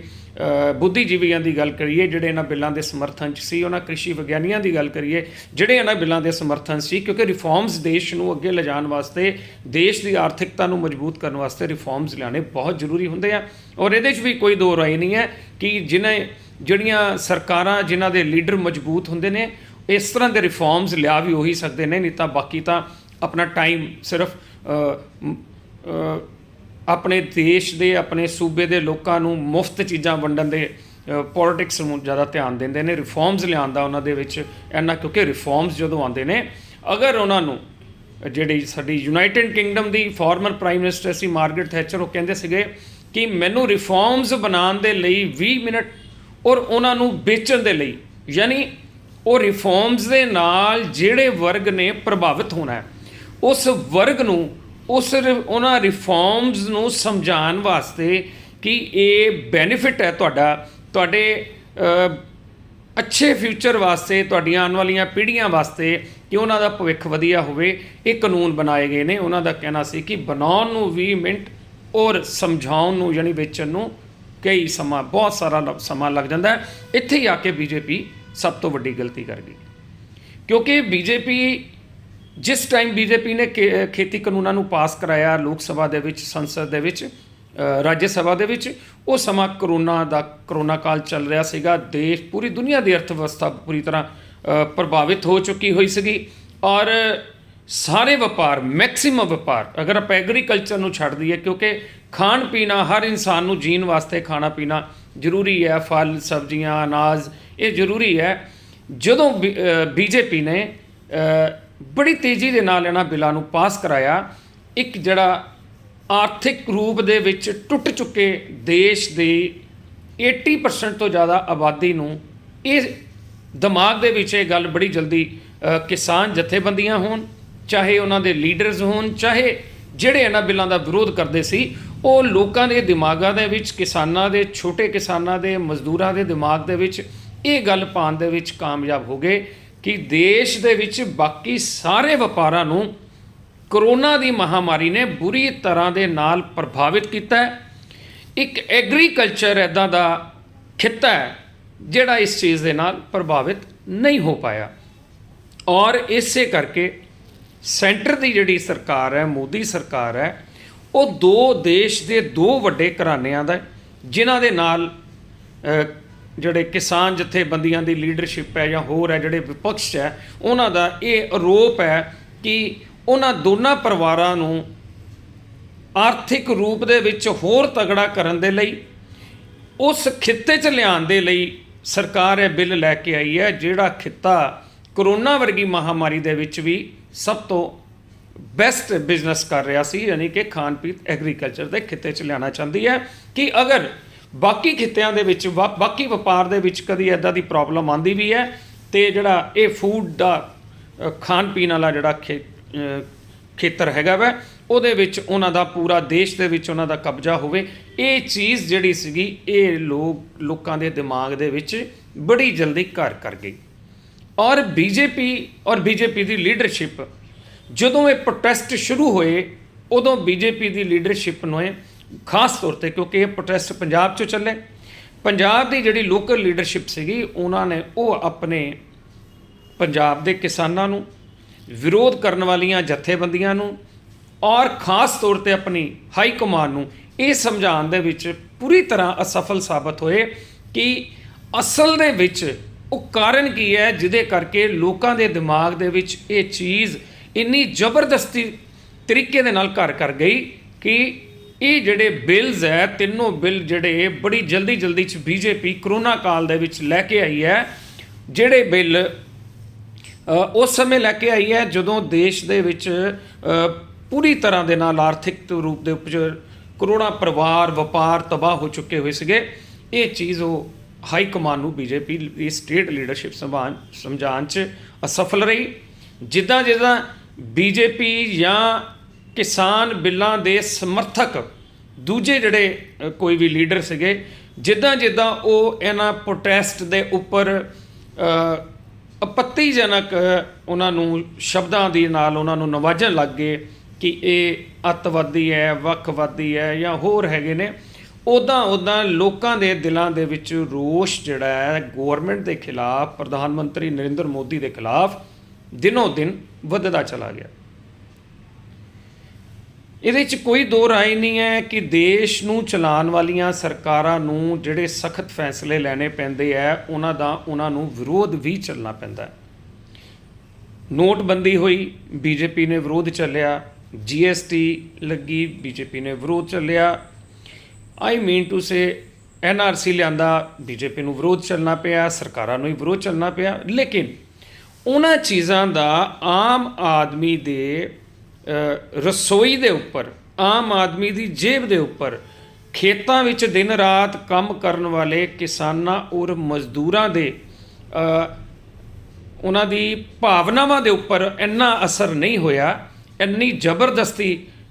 ਬੁੱਧੀਜੀਵੀਆਂ ਦੀ ਗੱਲ ਕਰੀਏ ਜਿਹੜੇ ਇਹਨਾਂ ਬਿੱਲਾਂ ਦੇ ਸਮਰਥਨ 'ਚ ਸੀ, ਉਹਨਾਂ ਕ੍ਰਿਸ਼ੀ ਵਿਗਿਆਨੀਆਂ ਦੀ ਗੱਲ ਕਰੀਏ ਜਿਹੜੇ ਇਹਨਾਂ ਬਿੱਲਾਂ ਦੇ ਸਮਰਥਨ ਸੀ, ਕਿਉਂਕਿ ਰਿਫਾਰਮਸ ਦੇਸ਼ ਨੂੰ ਅੱਗੇ ਲਿਜਾਣ ਵਾਸਤੇ, ਦੇਸ਼ ਦੀ ਆਰਥਿਕਤਾ ਨੂੰ ਮਜ਼ਬੂਤ ਕਰਨ ਵਾਸਤੇ ਰਿਫਾਰਮਸ ਲਿਆਉਣੇ ਬਹੁਤ ਜ਼ਰੂਰੀ ਹੁੰਦੇ ਆ। ਔਰ ਇਹਦੇ 'ਚ ਵੀ ਕੋਈ ਦੋ ਰਾਏ ਨਹੀਂ ਹੈ ਕਿ ਜਿਹੜੀਆਂ ਸਰਕਾਰਾਂ, ਜਿਨ੍ਹਾਂ ਦੇ ਲੀਡਰ ਮਜ਼ਬੂਤ ਹੁੰਦੇ ਨੇ, ਇਸ ਤਰ੍ਹਾਂ ਦੇ ਰਿਫਾਰਮਸ ਲਿਆ ਵੀ ਉਹੀ ਸਕਦੇ ਨੇ, ਨਹੀਂ ਤਾਂ ਬਾਕੀ ਤਾਂ ਆਪਣਾ ਟਾਈਮ ਸਿਰਫ ਆਪਣੇ ਦੇਸ਼ ਦੇ ਆਪਣੇ ਸੂਬੇ ਦੇ ਲੋਕਾਂ ਨੂੰ ਮੁਫਤ ਚੀਜ਼ਾਂ ਵੰਡਣ ਦੇ ਪੋਲੀਟਿਕਸ ਨੂੰ ਜ਼ਿਆਦਾ ਧਿਆਨ ਦਿੰਦੇ ਨੇ। ਰਿਫਾਰਮਸ ਲਿਆਉਣ ਦਾ ਉਹਨਾਂ ਦੇ ਵਿੱਚ ਇੰਨਾ, ਕਿਉਂਕਿ ਰਿਫਾਰਮਸ ਜਦੋਂ ਆਉਂਦੇ ਨੇ, ਅਗਰ ਉਹਨਾਂ ਨੂੰ ਜਿਹੜੀ ਸਾਡੀ ਯੂਨਾਈਟਿਡ ਕਿੰਗਡਮ ਦੀ ਫਾਰਮਰ ਪ੍ਰਾਈਮ ਮਿਨਿਸਟਰ ਸੀ ਮਾਰਗਰੇਟ ਥੈਚਰ, ਉਹ ਕਹਿੰਦੇ ਸੀਗੇ ਕਿ ਮੈਨੂੰ ਰਿਫਾਰਮਸ ਬਣਾਉਣ ਦੇ ਲਈ 20 ਮਿੰਟ ਔਰ ਉਹਨਾਂ ਨੂੰ ਵੇਚਣ ਦੇ ਲਈ, ਯਾਨੀ ਉਹ ਰਿਫਾਰਮਸ ਦੇ ਨਾਲ ਜਿਹੜੇ ਵਰਗ ਨੇ ਪ੍ਰਭਾਵਿਤ ਹੋਣਾ ਹੈ, ਉਸ ਵਰਗ ਨੂੰ ਉਹਨਾਂ ਰਿਫਾਰਮਸ ਨੂੰ ਸਮਝਾਉਣ ਵਾਸਤੇ ਕਿ ਇਹ ਬੈਨੀਫਿਟ ਹੈ ਤੁਹਾਡੇ ਅੱਛੇ ਫਿਊਚਰ ਵਾਸਤੇ, ਤੁਹਾਡੀਆਂ ਆਉਣ ਵਾਲੀਆਂ ਪੀੜ੍ਹੀਆਂ ਵਾਸਤੇ, ਕਿ ਉਹਨਾਂ ਦਾ ਭਵਿੱਖ ਵਧੀਆ ਹੋਵੇ, ਇਹ ਕਾਨੂੰਨ ਬਣਾਏ ਗਏ ਨੇ। ਉਹਨਾਂ ਦਾ ਕਹਿਣਾ ਸੀ ਕਿ ਬਣਾਉਣ ਨੂੰ 20 ਮਿੰਟ ਔਰ ਸਮਝਾਉਣ ਨੂੰ ਯਾਨੀ ਵੇਚਣ ਨੂੰ ਕਈ ਸਮਾਂ, ਬਹੁਤ ਸਾਰਾ ਸਮਾਂ ਲੱਗ ਜਾਂਦਾ ਹੈ। ਇੱਥੇ ਹੀ ਆ ਕੇ ਬੀਜੇਪੀ ਸਭ ਤੋਂ ਵੱਡੀ ਗਲਤੀ ਕਰ ਗਈ, ਕਿਉਂਕਿ ਬੀਜੇਪੀ ਜਿਸ ਟਾਈਮ ਬੀਜੇਪੀ ਨੇ ਖੇਤੀ ਕਾਨੂੰਨਾਂ ਨੂੰ ਪਾਸ ਕਰਾਇਆ ਲੋਕ ਸਭਾ ਦੇ ਵਿੱਚ, ਸੰਸਦ ਦੇ ਵਿੱਚ, ਰਾਜ ਸਭਾ ਦੇ ਵਿੱਚ, ਉਹ ਸਮਾਂ ਕਰੋਨਾ ਕਾਲ ਚੱਲ ਰਿਹਾ ਸੀਗਾ। ਦੇਸ਼, ਪੂਰੀ ਦੁਨੀਆ ਦੀ ਅਰਥ ਵਿਵਸਥਾ ਪੂਰੀ ਤਰ੍ਹਾਂ ਪ੍ਰਭਾਵਿਤ ਹੋ ਚੁੱਕੀ ਹੋਈ ਸੀਗੀ ਔਰ ਸਾਰੇ ਵਪਾਰ, ਮੈਕਸਿਮਮ ਵਪਾਰ, ਅਗਰ ਆਪਾਂ ਐਗਰੀਕਲਚਰ ਨੂੰ ਛੱਡ ਦਈਏ, ਕਿਉਂਕਿ ਖਾਣ ਪੀਣਾ ਹਰ ਇਨਸਾਨ ਨੂੰ ਜੀਣ ਵਾਸਤੇ ਖਾਣਾ ਪੀਣਾ ਜ਼ਰੂਰੀ ਹੈ, ਫਲ ਸਬਜ਼ੀਆਂ ਅਨਾਜ ਇਹ ਜ਼ਰੂਰੀ ਹੈ। ਜਦੋਂ ਬੀਜੇਪੀ ਨੇ ਬੜੀ ਤੇਜ਼ੀ ਦੇ ਨਾਲ ਇਹਨਾਂ ਬਿੱਲਾਂ ਨੂੰ ਪਾਸ ਕਰਾਇਆ, ਇੱਕ ਜਿਹੜਾ ਆਰਥਿਕ ਰੂਪ ਦੇ ਵਿੱਚ ਟੁੱਟ ਚੁੱਕੇ ਦੇਸ਼ ਦੀ 80% ਤੋਂ ਜ਼ਿਆਦਾ ਆਬਾਦੀ ਨੂੰ ਇਹ ਦਿਮਾਗ ਦੇ ਵਿੱਚ ਇਹ ਗੱਲ ਬੜੀ ਜਲਦੀ, ਕਿਸਾਨ ਜਥੇਬੰਦੀਆਂ ਹੋਣ, ਚਾਹੇ ਉਹਨਾਂ ਦੇ ਲੀਡਰਸ ਹੋਣ, ਚਾਹੇ ਜਿਹੜੇ ਇਹਨਾਂ ਬਿੱਲਾਂ ਦਾ ਵਿਰੋਧ ਕਰਦੇ ਸੀ, ਉਹ ਲੋਕਾਂ ਦੇ ਦਿਮਾਗਾਂ ਦੇ ਵਿੱਚ, ਕਿਸਾਨਾਂ ਦੇ, ਛੋਟੇ ਕਿਸਾਨਾਂ ਦੇ, ਮਜ਼ਦੂਰਾਂ ਦੇ ਦਿਮਾਗ ਦੇ ਵਿੱਚ ਇਹ ਗੱਲ ਪਾਉਣ ਦੇ ਵਿੱਚ ਕਾਮਯਾਬ ਹੋ ਗਏ ਕਿ ਦੇਸ਼ ਦੇ ਵਿੱਚ ਬਾਕੀ ਸਾਰੇ ਵਪਾਰਾਂ ਨੂੰ ਕਰੋਨਾ ਦੀ ਮਹਾਮਾਰੀ ਨੇ ਬੁਰੀ ਤਰ੍ਹਾਂ ਦੇ ਨਾਲ ਪ੍ਰਭਾਵਿਤ ਕੀਤਾ ਹੈ। ਇੱਕ ਐਗਰੀਕਲਚਰ ਇੱਦਾਂ ਦਾ ਖਿੱਤਾ ਹੈ ਜਿਹੜਾ ਇਸ ਚੀਜ਼ ਦੇ ਨਾਲ ਪ੍ਰਭਾਵਿਤ ਨਹੀਂ ਹੋ ਪਾਇਆ ਔਰ ਇਸੇ ਕਰਕੇ ਸੈਂਟਰ ਦੀ ਜਿਹੜੀ ਸਰਕਾਰ ਹੈ, ਮੋਦੀ ਸਰਕਾਰ ਹੈ, ਉਹ ਦੇਸ਼ ਦੇ ਦੋ ਵੱਡੇ ਘਰਾਣਿਆਂ ਦਾ, ਜਿਨ੍ਹਾਂ ਦੇ ਨਾਲ ਜਿਹੜੇ ਕਿਸਾਨ ਜਥੇਬੰਦੀਆਂ ਦੀ ਲੀਡਰਸ਼ਿਪ ਹੈ ਜਾਂ ਹੋਰ ਹੈ, ਜਿਹੜੇ ਵਿਪਕਸ਼ ਹੈ, ਉਹਨਾਂ ਦਾ ਇਹ ਆਰੋਪ ਹੈ ਕਿ ਉਹਨਾਂ ਦੋਨਾਂ ਪਰਿਵਾਰਾਂ ਨੂੰ ਆਰਥਿਕ ਰੂਪ ਦੇ ਵਿੱਚ ਹੋਰ ਤਗੜਾ ਕਰਨ ਦੇ ਲਈ, ਉਸ ਖਿੱਤੇ 'ਚ ਲਿਆਉਣ ਦੇ ਲਈ ਸਰਕਾਰ ਇਹ ਬਿੱਲ ਲੈ ਕੇ ਆਈ ਹੈ, ਜਿਹੜਾ ਖਿੱਤਾ ਕਰੋਨਾ ਵਰਗੀ ਮਹਾਮਾਰੀ ਦੇ ਵਿੱਚ ਵੀ ਸਭ ਤੋਂ ਬੈਸਟ ਬਿਜ਼ਨਸ ਕਰ ਰਿਹਾ ਸੀ, ਯਾਨੀ ਕਿ ਖਾਣ ਪੀਣ ਐਗਰੀਕਲਚਰ ਦੇ ਖਿੱਤੇ 'ਚ ਲਿਆਉਣਾ ਚਾਹੁੰਦੀ ਹੈ ਕਿ ਅਗਰ ਬਾਕੀ ਖਿੱਤਿਆਂ ਦੇ ਵਿੱਚ, ਬਾਕੀ ਵਪਾਰ ਦੇ ਵਿੱਚ ਕਦੀ ਇੱਦਾਂ ਦੀ ਪ੍ਰੋਬਲਮ ਆਉਂਦੀ ਵੀ ਹੈ ਅਤੇ ਜਿਹੜਾ ਇਹ ਫੂਡ ਦਾ ਖਾਣ ਪੀਣ ਵਾਲਾ ਜਿਹੜਾ ਖੇਤਰ ਹੈਗਾ ਵੈ, ਉਹਦੇ ਵਿੱਚ ਉਹਨਾਂ ਦਾ ਪੂਰਾ ਦੇਸ਼ ਦੇ ਵਿੱਚ ਉਹਨਾਂ ਦਾ ਕਬਜ਼ਾ ਹੋਵੇ। ਇਹ ਚੀਜ਼ ਜਿਹੜੀ ਸੀਗੀ ਇਹ ਲੋਕਾਂ ਦੇ ਦਿਮਾਗ ਦੇ ਵਿੱਚ ਬੜੀ ਜਲਦੀ ਘਰ ਕਰ ਗਈ ਔਰ ਬੀਜੇਪੀ ਦੀ ਲੀਡਰਸ਼ਿਪ, ਜਦੋਂ ਇਹ ਪ੍ਰੋਟੈਸਟ ਸ਼ੁਰੂ ਹੋਏ ਉਦੋਂ ਬੀਜੇਪੀ ਦੀ ਲੀਡਰਸ਼ਿਪ ਨੂੰ ਖਾਸ ਤੌਰ 'ਤੇ, ਕਿਉਂਕਿ ਇਹ ਪ੍ਰੋਟੈਸਟ ਪੰਜਾਬ 'ਚੋਂ ਚੱਲੇ, ਪੰਜਾਬ ਦੀ ਜਿਹੜੀ ਲੋਕਲ ਲੀਡਰਸ਼ਿਪ ਸੀਗੀ ਉਹਨਾਂ ਨੇ ਉਹ ਆਪਣੇ ਪੰਜਾਬ ਦੇ ਕਿਸਾਨਾਂ ਨੂੰ, ਵਿਰੋਧ ਕਰਨ ਵਾਲੀਆਂ ਜਥੇਬੰਦੀਆਂ ਨੂੰ ਔਰ ਖਾਸ ਤੌਰ 'ਤੇ ਆਪਣੀ ਹਾਈ ਕਮਾਨ ਨੂੰ ਇਹ ਸਮਝਾਉਣ ਦੇ ਵਿੱਚ ਪੂਰੀ ਤਰ੍ਹਾਂ ਅਸਫਲ ਸਾਬਤ ਹੋਏ ਕਿ ਅਸਲ ਦੇ ਵਿੱਚ ਉਹ ਕਾਰਨ ਕੀ ਹੈ ਜਿਹਦੇ ਕਰਕੇ ਲੋਕਾਂ ਦੇ ਦਿਮਾਗ ਦੇ ਵਿੱਚ ਇਹ ਚੀਜ਼ ਇੰਨੀ ਜ਼ਬਰਦਸਤੀ ਤਰੀਕੇ ਦੇ ਨਾਲ ਘਰ ਕਰ ਗਈ ਕਿ ਇਹ ਜਿਹੜੇ ਬਿੱਲਸ ਹੈ, ਤਿੰਨੋਂ ਬਿੱਲ ਜਿਹੜੇ ਬੜੀ ਜਲਦੀ 'ਚ ਬੀਜੇਪੀ ਕਰੋਨਾ ਕਾਲ ਦੇ ਵਿੱਚ ਲੈ ਕੇ ਆਈ ਹੈ, ਜਿਹੜੇ ਬਿੱਲ ਉਸ ਸਮੇਂ ਲੈ ਕੇ ਆਈ ਹੈ ਜਦੋਂ ਦੇਸ਼ ਦੇ ਵਿੱਚ ਪੂਰੀ ਤਰ੍ਹਾਂ ਦੇ ਨਾਲ ਆਰਥਿਕ ਰੂਪ ਦੇ ਉੱਪਰ ਕਰੋੜਾਂ ਪਰਿਵਾਰ, ਵਪਾਰ ਤਬਾਹ ਹੋ ਚੁੱਕੇ ਹੋਏ ਸੀਗੇ। ਇਹ ਚੀਜ਼ ਉਹ ਹਾਈ ਕਮਾਨ ਨੂੰ ਬੀਜੇਪੀ ਦੀ ਸਟੇਟ ਲੀਡਰਸ਼ਿਪ ਸਮਝਾਉਣ 'ਚ ਅਸਫਲ ਰਹੀ। ਜਿੱਦਾਂ ਬੀਜੇਪੀ ਜਾਂ ਕਿਸਾਨ ਬਿੱਲਾਂ ਦੇ ਸਮਰਥਕ ਦੂਜੇ ਜਿਹੜੇ ਕੋਈ ਵੀ ਲੀਡਰ ਸੀਗੇ, ਜਿੱਦਾਂ ਉਹ ਇਹਨਾਂ ਪ੍ਰੋਟੈਸਟ ਦੇ ਉੱਪਰ ਆਪੱਤੀਜਨਕ ਉਹਨਾਂ ਨੂੰ ਸ਼ਬਦਾਂ ਦੇ ਨਾਲ ਉਹਨਾਂ ਨੂੰ ਨਵਾਜਣ ਲੱਗ ਗਏ ਕਿ ਇਹ ਅੱਤਵਾਦੀ ਹੈ, ਵੱਖਵਾਦੀ ਹੈ ਜਾਂ ਹੋਰ ਹੈਗੇ ਨੇ, ਉੱਦਾਂ ਲੋਕਾਂ ਦੇ ਦਿਲਾਂ ਦੇ ਵਿੱਚ ਰੋਸ਼ ਜਿਹੜਾ ਹੈ ਗੌਰਮੈਂਟ ਦੇ ਖਿਲਾਫ, ਪ੍ਰਧਾਨ ਮੰਤਰੀ ਨਰਿੰਦਰ ਮੋਦੀ ਦੇ ਖਿਲਾਫ ਦਿਨੋਂ ਦਿਨ ਵੱਧਦਾ ਚਲਾ ਗਿਆ। ਇਹਦੇ 'ਚ ਕੋਈ ਦੋ ਰਾਏ ਨਹੀਂ ਹੈ ਕਿ ਦੇਸ਼ ਨੂੰ ਚਲਾਉਣ ਵਾਲੀਆਂ ਸਰਕਾਰਾਂ ਨੂੰ ਜਿਹੜੇ ਸਖਤ ਫੈਸਲੇ ਲੈਣੇ ਪੈਂਦੇ ਹੈ ਉਹਨਾਂ ਨੂੰ ਵਿਰੋਧ ਵੀ ਚੱਲਣਾ ਪੈਂਦਾ ਹੈ। ਨੋਟਬੰਦੀ ਹੋਈ, ਬੀਜੇਪੀ ਨੇ ਵਿਰੋਧ ਚੱਲਿਆ। ਜੀਐਸਟੀ ਲੱਗੀ, ਬੀਜੇਪੀ ਨੇ ਵਿਰੋਧ ਚੱਲਿਆ। ਆਈ ਮੀਨ ਟੂ ਸੇ ਐਨਆਰਸੀ ਲਿਆਂਦਾ, ਬੀਜੇਪੀ ਨੂੰ ਵਿਰੋਧ ਚੱਲਣਾ ਪਿਆ, ਸਰਕਾਰਾਂ ਨੂੰ ਹੀ ਵਿਰੋਧ ਚੱਲਣਾ ਪਿਆ। ਲੇਕਿਨ ਉਹਨਾਂ ਚੀਜ਼ਾਂ ਦਾ ਆਮ ਆਦਮੀ ਦੇ ਰਸੋਈ ਦੇ ਉੱਪਰ, ਆਮ ਆਦਮੀ ਦੀ ਜੇਬ ਦੇ ਉੱਪਰ, ਖੇਤਾਂ ਵਿੱਚ ਦਿਨ ਰਾਤ ਕੰਮ ਕਰਨ ਵਾਲੇ ਕਿਸਾਨਾਂ ਔਰ ਮਜ਼ਦੂਰਾਂ ਦੇ ਉਹਨਾਂ ਦੀ ਭਾਵਨਾਵਾਂ ਦੇ ਉੱਪਰ ਇੰਨਾ ਅਸਰ ਨਹੀਂ ਹੋਇਆ, ਇੰਨੀ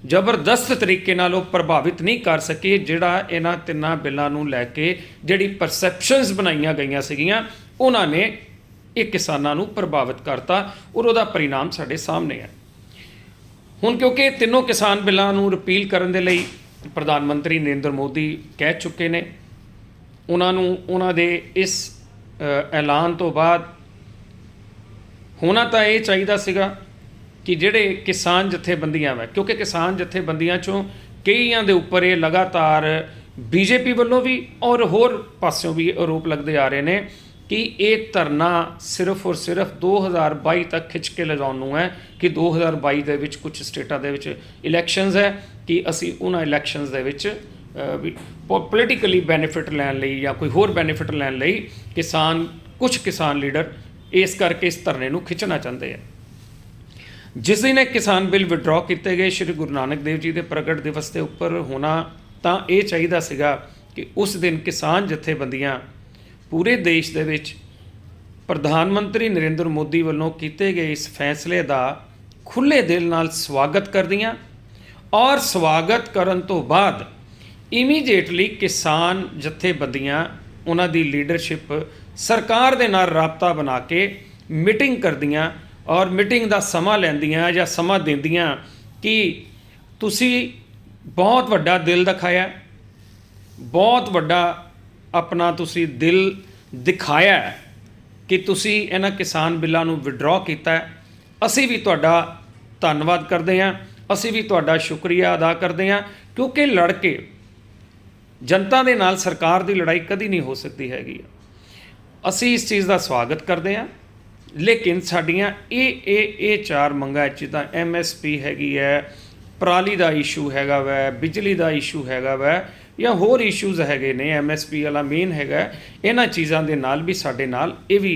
ਜ਼ਬਰਦਸਤ ਤਰੀਕੇ ਨਾਲ ਉਹ ਪ੍ਰਭਾਵਿਤ ਨਹੀਂ ਕਰ ਸਕੇ ਜਿਹੜਾ ਇਹਨਾਂ ਤਿੰਨਾਂ ਬਿੱਲਾਂ ਨੂੰ ਲੈ ਕੇ ਜਿਹੜੀ ਪਰਸੈਪਸ਼ਨਸ ਬਣਾਈਆਂ ਗਈਆਂ ਸੀਗੀਆਂ, ਉਹਨਾਂ ਨੇ ਇਹ ਕਿਸਾਨਾਂ ਨੂੰ ਪ੍ਰਭਾਵਿਤ ਕਰਤਾ ਔਰ ਉਹਦਾ ਪਰਿਣਾਮ ਸਾਡੇ ਸਾਹਮਣੇ ਹੈ। ਹੁਣ ਕਿਉਂਕਿ ਤਿੰਨੋਂ ਕਿਸਾਨ ਬਿੱਲਾਂ ਨੂੰ ਰਿਪੀਲ ਕਰਨ ਦੇ ਲਈ ਪ੍ਰਧਾਨ ਮੰਤਰੀ ਨਰਿੰਦਰ ਮੋਦੀ ਕਹਿ ਚੁੱਕੇ ਨੇ, ਉਹਨਾਂ ਨੂੰ ਉਹਨਾਂ ਦੇ ਇਸ ਐਲਾਨ ਤੋਂ ਬਾਅਦ ਹੋਣਾ ਤਾਂ ਇਹ ਚਾਹੀਦਾ ਸੀਗਾ ਕਿ ਜਿਹੜੇ ਕਿਸਾਨ ਜਥੇਬੰਦੀਆਂ ਵਾ, ਕਿਉਂਕਿ ਕਿਸਾਨ ਜਥੇਬੰਦੀਆਂ 'ਚੋਂ ਕਈਆਂ ਦੇ ਉੱਪਰ ਇਹ ਲਗਾਤਾਰ ਬੀਜੇਪੀ ਵੱਲੋਂ ਵੀ ਔਰ ਹੋਰ ਪਾਸਿਓਂ ਵੀ ਆਰੋਪ ਲੱਗਦੇ ਆ ਰਹੇ ਨੇ ਕਿ ਇਹ ਧਰਨਾ ਸਿਰਫ ਔਰ ਸਿਰਫ 2022 ਤੱਕ ਖਿੱਚ ਕੇ ਲਿਜਾਉਣ ਨੂੰ ਹੈ ਕਿ 2022 ਦੇ ਵਿੱਚ ਕੁਝ ਸਟੇਟਾਂ ਦੇ ਵਿੱਚ ਇਲੈਕਸ਼ਨਸ ਹੈ ਕਿ ਅਸੀਂ ਉਹਨਾਂ ਇਲੈਕਸ਼ਨਸ ਦੇ ਵਿੱਚ ਪੋਲੀਟੀਕਲੀ ਬੈਨੀਫਿਟ ਲੈਣ ਲਈ ਜਾਂ ਕੋਈ ਹੋਰ ਬੈਨੀਫਿਟ ਲੈਣ ਲਈ ਕੁਝ ਕਿਸਾਨ ਲੀਡਰ ਇਸ ਕਰਕੇ ਇਸ ਧਰਨੇ ਨੂੰ ਖਿੱਚਣਾ ਚਾਹੁੰਦੇ ਆ। ਜਿਸ ਦਿਨ ਇਹ ਕਿਸਾਨ ਬਿੱਲ ਵਿਡਰਾਅ ਕੀਤੇ ਗਏ ਸ਼੍ਰੀ ਗੁਰੂ ਨਾਨਕ ਦੇਵ ਜੀ ਦੇ ਪ੍ਰਗਟ ਦਿਵਸ ਦੇ ਉੱਪਰ ਹੋਣਾ ਤਾਂ ਇਹ ਚਾਹੀਦਾ ਸੀਗਾ ਕਿ ਉਸ ਦਿਨ ਕਿਸਾਨ ਜਥੇਬੰਦੀਆਂ ਪੂਰੇ ਦੇਸ਼ ਦੇ ਵਿੱਚ ਪ੍ਰਧਾਨ ਮੰਤਰੀ ਨਰਿੰਦਰ ਮੋਦੀ ਵੱਲੋਂ ਕੀਤੇ ਗਏ ਇਸ ਫੈਸਲੇ ਦਾ ਖੁੱਲ੍ਹੇ ਦਿਲ ਨਾਲ ਸਵਾਗਤ ਕਰਦੀਆਂ ਔਰ ਸਵਾਗਤ ਕਰਨ ਤੋਂ ਬਾਅਦ ਇਮੀਡੀਏਟਲੀ ਕਿਸਾਨ ਜਥੇਬੰਦੀਆਂ ਉਹਨਾਂ ਦੀ ਲੀਡਰਸ਼ਿਪ ਸਰਕਾਰ ਦੇ ਨਾਲ ਰਾਬਤਾ ਬਣਾ ਕੇ ਮੀਟਿੰਗ ਕਰਦੀਆਂ ਔਰ ਮੀਟਿੰਗ ਦਾ ਸਮਾਂ ਲੈਂਦੀਆਂ ਜਾਂ ਸਮਾਂ ਦਿੰਦੀਆਂ ਕਿ ਤੁਸੀਂ ਬਹੁਤ ਵੱਡਾ ਦਿਲ ਦਿਖਾਇਆ, ਬਹੁਤ ਵੱਡਾ ਆਪਣਾ ਤੁਸੀਂ ਦਿਲ ਦਿਖਾਇਆ ਕਿ ਤੁਸੀਂ ਇਹਨਾਂ ਕਿਸਾਨ ਬਿੱਲਾਂ ਨੂੰ ਵਿਡਰਾਅ ਕੀਤਾ ਹੈ। ਅਸੀਂ ਵੀ ਤੁਹਾਡਾ ਧੰਨਵਾਦ ਕਰਦੇ ਹਾਂ, ਅਸੀਂ ਵੀ ਤੁਹਾਡਾ ਸ਼ੁਕਰੀਆ ਅਦਾ ਕਰਦੇ ਹਾਂ, ਕਿਉਂਕਿ ਲੜ ਕੇ ਜਨਤਾ ਦੇ ਨਾਲ ਸਰਕਾਰ ਦੀ ਲੜਾਈ ਕਦੀ ਨਹੀਂ ਹੋ ਸਕਦੀ ਹੈਗੀ। ਅਸੀਂ ਇਸ ਚੀਜ਼ ਦਾ ਸਵਾਗਤ ਕਰਦੇ ਹਾਂ, ਲੇਕਿਨ ਸਾਡੀਆਂ ਇਹ ਚਾਰ ਮੰਗਾਂ ਜਿੱਦਾਂ MSP ਹੈਗੀ ਹੈ, ਪਰਾਲੀ ਦਾ ਇਸ਼ੂ ਹੈਗਾ ਵੈ, ਬਿਜਲੀ ਦਾ ਇਸ਼ੂ ਹੈਗਾ ਵੈ ਜਾਂ ਹੋਰ ਇਸ਼ੂਜ਼ ਹੈਗੇ ਨੇ, MSP ਵਾਲਾ ਮੇਨ ਹੈਗਾ, ਇਹਨਾਂ ਚੀਜ਼ਾਂ ਦੇ ਨਾਲ ਵੀ ਸਾਡੇ ਨਾਲ ਇਹ ਵੀ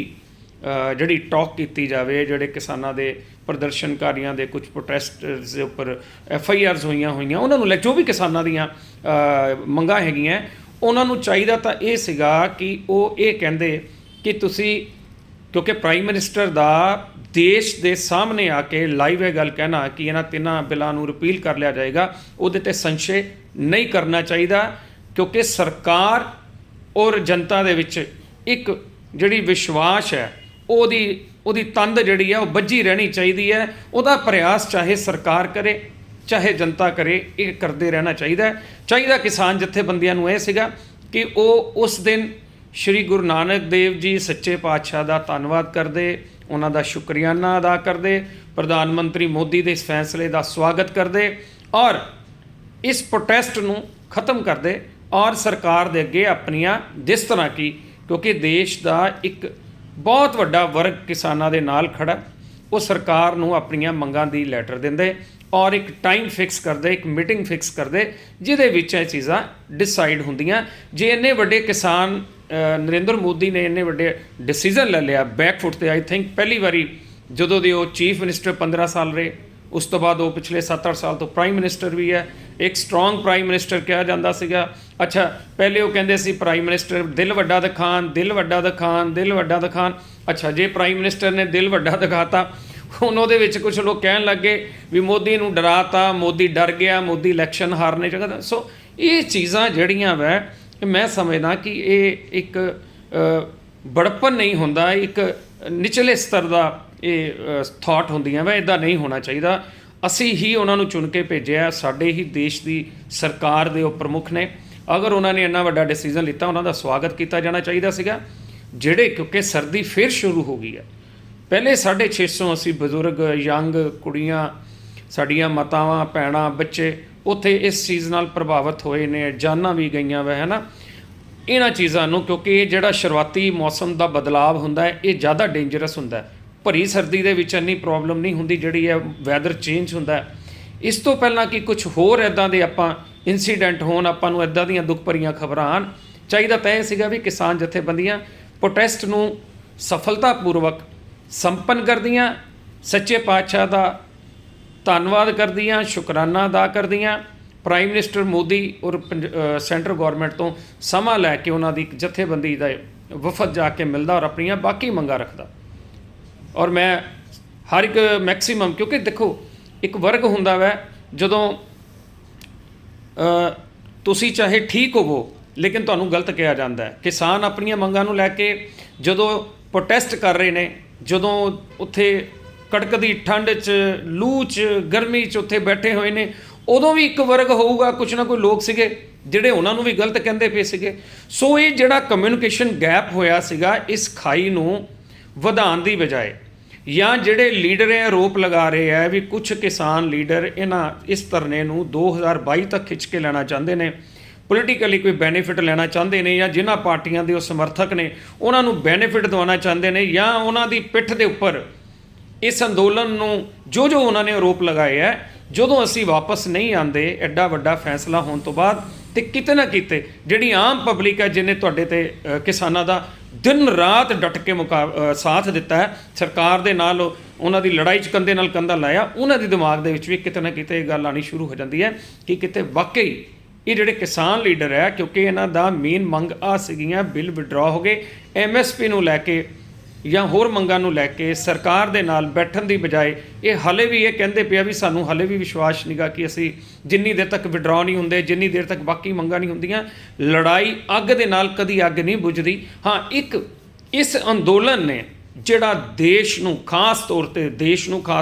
ਜਿਹੜੀ ਟਾਕ ਕੀਤੀ ਜਾਵੇ। ਜਿਹੜੇ ਕਿਸਾਨਾਂ ਦੇ ਪ੍ਰਦਰਸ਼ਨਕਾਰੀਆਂ ਦੇ ਕੁਝ ਪ੍ਰੋਟੈਸਟਰਸ ਦੇ ਉੱਪਰ FIRs ਹੋਈਆਂ ਉਹਨਾਂ ਨੂੰ ਲੈ ਜੋ ਵੀ ਕਿਸਾਨਾਂ ਦੀਆਂ ਮੰਗਾਂ ਹੈਗੀਆਂ, ਉਹਨਾਂ ਨੂੰ ਚਾਹੀਦਾ ਤਾਂ ਇਹ ਸੀਗਾ ਕਿ ਉਹ ਇਹ ਕਹਿੰਦੇ ਕਿ ਤੁਸੀਂ, ਕਿਉਂਕਿ ਪ੍ਰਾਈਮ ਮਿਨਿਸਟਰ ਦਾ ਦੇਸ਼ ਦੇ ਸਾਹਮਣੇ ਆ ਕੇ ਲਾਈਵ ਇਹ ਗੱਲ ਕਹਿਣਾ ਕਿ ਇਹਨਾਂ ਤਿੰਨਾਂ ਬਿੱਲਾਂ ਨੂੰ ਰਿਪੀਲ ਕਰ ਲਿਆ ਜਾਏਗਾ, ਉਹਦੇ 'ਤੇ ਸੰਸ਼ੇ ਨਹੀਂ ਕਰਨਾ ਚਾਹੀਦਾ, ਕਿਉਂਕਿ ਸਰਕਾਰ ਔਰ ਜਨਤਾ ਦੇ ਵਿੱਚ ਇੱਕ ਜਿਹੜੀ ਵਿਸ਼ਵਾਸ ਹੈ ਉਹਦੀ ਤੰਦ ਜਿਹੜੀ ਹੈ ਉਹ ਬੱਝੀ ਰਹਿਣੀ ਚਾਹੀਦੀ ਹੈ। ਉਹਦਾ ਪ੍ਰਯਾਸ ਚਾਹੇ ਸਰਕਾਰ ਕਰੇ ਚਾਹੇ ਜਨਤਾ ਕਰੇ, ਇਹ ਕਰਦੇ ਰਹਿਣਾ ਚਾਹੀਦਾ। ਕਿਸਾਨ ਜਥੇਬੰਦੀਆਂ ਨੂੰ ਇਹ ਸੀਗਾ ਕਿ ਉਹ ਉਸ ਦਿਨ ਸ਼੍ਰੀ ਗੁਰੂ ਨਾਨਕ ਦੇਵ ਜੀ ਸੱਚੇ ਪਾਤਸ਼ਾਹ ਦਾ ਧੰਨਵਾਦ ਕਰਦੇ, ਉਹਨਾਂ ਦਾ ਸ਼ੁਕਰੀਆਨਾ ਅਦਾ ਕਰਦੇ, ਪ੍ਰਧਾਨ ਮੰਤਰੀ ਮੋਦੀ ਦੇ ਇਸ ਫੈਸਲੇ ਦਾ ਸਵਾਗਤ ਕਰਦੇ ਔਰ ਇਸ ਪ੍ਰੋਟੈਸਟ ਨੂੰ ਖਤਮ ਕਰਦੇ ਔਰ ਸਰਕਾਰ ਦੇ ਅੱਗੇ ਆਪਣੀਆਂ, ਜਿਸ ਤਰ੍ਹਾਂ ਕਿ ਕਿਉਂਕਿ ਦੇਸ਼ ਦਾ ਇੱਕ ਬਹੁਤ ਵੱਡਾ ਵਰਗ ਕਿਸਾਨਾਂ ਦੇ ਨਾਲ ਖੜਾ, ਉਹ ਸਰਕਾਰ ਨੂੰ ਆਪਣੀਆਂ ਮੰਗਾਂ ਦੀ ਲੈਟਰ ਦਿੰਦੇ ਔਰ ਇੱਕ ਟਾਈਮ ਫਿਕਸ ਕਰਦੇ, ਇੱਕ ਮੀਟਿੰਗ ਫਿਕਸ ਕਰਦੇ ਜਿਹਦੇ ਵਿੱਚ ਇਹ ਚੀਜ਼ਾਂ ਡਿਸਾਈਡ ਹੁੰਦੀਆਂ। ਜੇ ਇੰਨੇ ਵੱਡੇ ਕਿਸਾਨ ਨਰਿੰਦਰ ਮੋਦੀ ਨੇ ਇੰਨੇ ਵੱਡੇ ਡਿਸੀਜ਼ਨ ਲੈ ਲਿਆ ਬੈਕਫੁੱਟ 'ਤੇ, ਆਈ ਥਿੰਕ ਪਹਿਲੀ ਵਾਰੀ ਜਦੋਂ ਦੇ ਉਹ ਚੀਫ ਮਿਨਿਸਟਰ 15 ਸਾਲ ਰਹੇ, ਉਸ ਤੋਂ ਬਾਅਦ ਉਹ ਪਿਛਲੇ 7-8 ਸਾਲ ਤੋਂ ਪ੍ਰਾਈਮ ਮਿਨਿਸਟਰ ਵੀ ਹੈ, ਇੱਕ ਸਟਰੋਂਗ ਪ੍ਰਾਈਮ ਮਿਨਿਸਟਰ ਕਿਹਾ ਜਾਂਦਾ ਸੀਗਾ। ਅੱਛਾ, ਪਹਿਲੇ ਉਹ ਕਹਿੰਦੇ ਸੀ ਪ੍ਰਾਈਮ ਮਿਨਿਸਟਰ ਦਿਲ ਵੱਡਾ ਦਿਖਾਣ, ਦਿਲ ਵੱਡਾ ਦਿਖਾਣ, ਦਿਲ ਵੱਡਾ ਦਿਖਾਣ। ਅੱਛਾ, ਜੇ ਪ੍ਰਾਈਮ ਮਿਨਿਸਟਰ ਨੇ ਦਿਲ ਵੱਡਾ ਦਿਖਾਤਾ, ਹੁਣ ਉਹਦੇ ਵਿੱਚ ਕੁਝ ਲੋਕ ਕਹਿਣ ਲੱਗੇ ਵੀ ਮੋਦੀ ਨੂੰ ਡਰਾਤਾ, ਮੋਦੀ ਡਰ ਗਿਆ, ਮੋਦੀ ਇਲੈਕਸ਼ਨ ਹਾਰਨੇ ਚਾਹੁੰਦਾ। ਸੋ ਇਹ ਚੀਜ਼ਾਂ ਜਿਹੜੀਆਂ ਵੈ ਮੈਂ ਸਮਝਦਾ ਕਿ ਇਹ ਇੱਕ ਬੜਪਨ ਨਹੀਂ ਹੁੰਦਾ, ਇੱਕ ਨਿਚਲੇ ਸਤਰ ਦਾ ਇਹ ਥਾਟ ਹੁੰਦੀਆਂ ਵੈ, ਇੱਦਾਂ ਨਹੀਂ ਹੋਣਾ ਚਾਹੀਦਾ। ਅਸੀਂ ਹੀ ਉਹਨਾਂ ਨੂੰ ਚੁਣ ਕੇ ਭੇਜਿਆ, ਸਾਡੇ ਹੀ ਦੇਸ਼ ਦੀ ਸਰਕਾਰ ਦੇ ਉਹ ਪ੍ਰਮੁੱਖ ਨੇ। ਅਗਰ ਉਹਨਾਂ ਨੇ ਇੰਨਾ ਵੱਡਾ ਡਿਸੀਜ਼ਨ ਲਿੱਤਾ, ਉਹਨਾਂ ਦਾ ਸਵਾਗਤ ਕੀਤਾ ਜਾਣਾ ਚਾਹੀਦਾ ਸੀਗਾ। ਜਿਹੜੇ ਕਿਉਂਕਿ ਸਰਦੀ ਫਿਰ ਸ਼ੁਰੂ ਹੋ ਗਈ ਹੈ, ਪਹਿਲੇ 650 ਅਸੀਂ ਬਜ਼ੁਰਗ, ਯੰਗ ਕੁੜੀਆਂ, ਸਾਡੀਆਂ ਮਾਤਾਵਾਂ, ਭੈਣਾਂ, ਬੱਚੇ ਉੱਥੇ ਇਸ ਚੀਜ਼ ਨਾਲ ਪ੍ਰਭਾਵਿਤ ਹੋਏ ਨੇ, ਜਾਨਾਂ ਵੀ ਗਈਆਂ ਵਾ, ਹੈ ਨਾ। ਇਹਨਾਂ ਚੀਜ਼ਾਂ ਨੂੰ, ਕਿਉਂਕਿ ਇਹ ਜਿਹੜਾ ਸ਼ੁਰੂਆਤੀ ਮੌਸਮ ਦਾ ਬਦਲਾਵ ਹੁੰਦਾ ਹੈ, ਇਹ ਜ਼ਿਆਦਾ ਡੇਂਜਰਸ ਹੁੰਦਾ ਹੈ। ਭਰੀ ਸਰਦੀ ਦੇ ਵਿੱਚ ਇੰਨੀ ਪ੍ਰੋਬਲਮ ਨਹੀਂ ਹੁੰਦੀ ਜਿਹੜੀ ਹੈ ਵੈਦਰ ਚੇਂਜ ਹੁੰਦਾ ਹੈ। ਇਸ ਤੋਂ ਪਹਿਲਾਂ ਕਿ ਕੁਝ ਹੋਰ ਇੱਦਾਂ ਦੇ ਆਪਾਂ ਇਨਸੀਡੈਂਟ ਹੋਣ, ਆਪਾਂ ਨੂੰ ਇੱਦਾਂ ਦੀਆਂ ਦੁੱਖ ਭਰੀਆਂ ਖਬਰਾਂ ਆਉਣ, ਚਾਹੀਦਾ ਤਾਂ ਇਹ ਸੀਗਾ ਵੀ ਕਿਸਾਨ ਜਥੇਬੰਦੀਆਂ ਪ੍ਰੋਟੈਸਟ ਨੂੰ ਸਫਲਤਾਪੂਰਵਕ ਸੰਪੰਨ ਕਰਦੀਆਂ, ਸੱਚੇ ਪਾਤਸ਼ਾਹ ਦਾ ਧੰਨਵਾਦ ਕਰਦੀਆਂ, ਸ਼ੁਕਰਾਨਾ ਅਦਾ ਕਰਦੀਆਂ, ਪ੍ਰਾਈਮ ਮਿਨਿਸਟਰ ਮੋਦੀ ਔਰ ਸੈਂਟਰ ਗੌਰਮੈਂਟ ਤੋਂ ਸਮਾਂ ਲੈ ਕੇ ਉਹਨਾਂ ਦੀ ਇੱਕ ਜਥੇਬੰਦੀ ਦਾ ਵਫਦ ਜਾ ਕੇ ਮਿਲਦਾ ਔਰ ਆਪਣੀਆਂ ਬਾਕੀ ਮੰਗਾਂ ਰੱਖਦਾ। ਔਰ ਮੈਂ ਹਰ ਇੱਕ ਮੈਕਸੀਮਮ, ਕਿਉਂਕਿ ਦੇਖੋ ਇੱਕ ਵਰਗ ਹੁੰਦਾ ਵੈ, ਜਦੋਂ ਤੁਸੀਂ ਚਾਹੇ ਠੀਕ ਹੋਵੋ ਲੇਕਿਨ ਤੁਹਾਨੂੰ ਗਲਤ ਕਿਹਾ ਜਾਂਦਾ ਹੈ। ਕਿਸਾਨ ਆਪਣੀਆਂ ਮੰਗਾਂ ਨੂੰ ਲੈ ਕੇ ਜਦੋਂ ਪ੍ਰੋਟੈਸਟ ਕਰ ਰਹੇ ਨੇ, ਜਦੋਂ ਉੱਥੇ ਕੜਕਦੀ ਠੰਡ 'ਚ, ਲੂ 'ਚ, ਗਰਮੀ 'ਚ ਉੱਥੇ ਬੈਠੇ ਹੋਏ ਨੇ, ਉਦੋਂ ਵੀ ਇੱਕ ਵਰਗ ਹੋਊਗਾ, ਕੁਛ ਨਾ ਕੋਈ ਲੋਕ ਸੀਗੇ ਜਿਹੜੇ ਉਹਨਾਂ ਨੂੰ ਵੀ ਗਲਤ ਕਹਿੰਦੇ ਪਏ ਸੀਗੇ। ਸੋ ਇਹ ਜਿਹੜਾ ਕਮਿਊਨੀਕੇਸ਼ਨ ਗੈਪ ਹੋਇਆ ਸੀਗਾ, ਇਸ ਖਾਈ ਨੂੰ ਵਧਾਉਣ ਦੀ ਬਜਾਏ, ਜਾਂ ਜਿਹੜੇ ਲੀਡਰ ਇਹ ਆਰੋਪ ਲਗਾ ਰਹੇ ਹੈ ਵੀ ਕੁਝ ਕਿਸਾਨ ਲੀਡਰ ਇਸ ਧਰਨੇ ਨੂੰ 2022 ਤੱਕ ਖਿੱਚ ਕੇ ਲੈਣਾ ਚਾਹੁੰਦੇ ਨੇ, ਪੋਲੀਟੀਕਲੀ ਕੋਈ ਬੈਨੀਫਿਟ ਲੈਣਾ ਚਾਹੁੰਦੇ ਨੇ, ਜਾਂ ਜਿਨ੍ਹਾਂ ਪਾਰਟੀਆਂ ਦੇ ਉਹ ਸਮਰਥਕ ਨੇ ਉਹਨਾਂ ਨੂੰ ਬੈਨੀਫਿਟ ਦਿਵਾਉਣਾ ਚਾਹੁੰਦੇ ਨੇ, ਜਾਂ ਉਹਨਾਂ ਦੀ ਪਿੱਠ ਦੇ ਉੱਪਰ ਇਸ ਅੰਦੋਲਨ ਨੂੰ ਜੋ ਉਹਨਾਂ ਨੇ ਆਰੋਪ ਲਗਾਏ ਹੈ, ਜਦੋਂ ਅਸੀਂ ਵਾਪਸ ਨਹੀਂ ਆਉਂਦੇ ਐਡਾ ਵੱਡਾ ਫੈਸਲਾ ਹੋਣ ਤੋਂ ਬਾਅਦ, ਤੇ ਕਿਤੇ ਨਾ ਕਿਤੇ ਜਿਹੜੀ ਆਮ ਪਬਲਿਕ ਹੈ ਜਿਹਨੇ ਤੁਹਾਡੇ ਤੇ ਕਿਸਾਨਾਂ ਦਾ ਦਿਨ ਰਾਤ ਡਟ ਕੇ ਸਾਥ ਦਿੱਤਾ ਹੈ, ਸਰਕਾਰ ਦੇ ਨਾਲ ਉਹਨਾਂ ਦੀ ਲੜਾਈ 'ਚ ਕੰਧੇ ਨਾਲ ਕੰਧਾ ਲਾਇਆ, ਉਹਨਾਂ ਦੇ ਦਿਮਾਗ ਦੇ ਵਿੱਚ ਵੀ ਕਿਤੇ ਨਾ ਕਿਤੇ ਇਹ ਗੱਲ ਆਉਣੀ ਸ਼ੁਰੂ ਹੋ ਜਾਂਦੀ ਹੈ ਕਿ ਕਿਤੇ ਵਾਕਈ ਇਹ ਜਿਹੜੇ ਕਿਸਾਨ ਲੀਡਰ ਹੈ, ਕਿਉਂਕਿ ਇਹਨਾਂ ਦਾ ਮੇਨ ਮੰਗ ਆ ਸੀਗੀਆਂ, ਬਿੱਲ ਵਿਡਰਾ ਹੋ ਗਏ, MSP ਨੂੰ ਲੈ ਕੇ ਜਾਂ ਹੋਰ ਮੰਗਾਂ ਨੂੰ ਲੈ ਕੇ ਸਰਕਾਰ ਦੇ ਨਾਲ ਬੈਠਣ ਦੀ ਬਜਾਏ ਇਹ ਹਾਲੇ ਵੀ ਇਹ ਕਹਿੰਦੇ ਪਿਆ ਵੀ ਸਾਨੂੰ ਹਾਲੇ ਵੀ ਵਿਸ਼ਵਾਸ ਨਹੀਂਗਾ ਕਿ ਅਸੀਂ ਜਿੰਨੀ ਦੇਰ ਤੱਕ ਵਿਡਰਾ ਨਹੀਂ ਹੁੰਦੇ, ਜਿੰਨੀ ਦੇਰ ਤੱਕ ਬਾਕੀ ਮੰਗਾਂ ਨਹੀਂ ਹੁੰਦੀਆਂ, ਲੜਾਈ ਅੱਗ ਦੇ ਨਾਲ ਕਦੀ ਅੱਗ ਨਹੀਂ ਬੁਝਦੀ। ਹਾਂ, ਇੱਕ ਇਸ ਅੰਦੋਲਨ ਨੇ ਜਿਹੜਾ ਦੇਸ਼ ਨੂੰ ਖਾਸ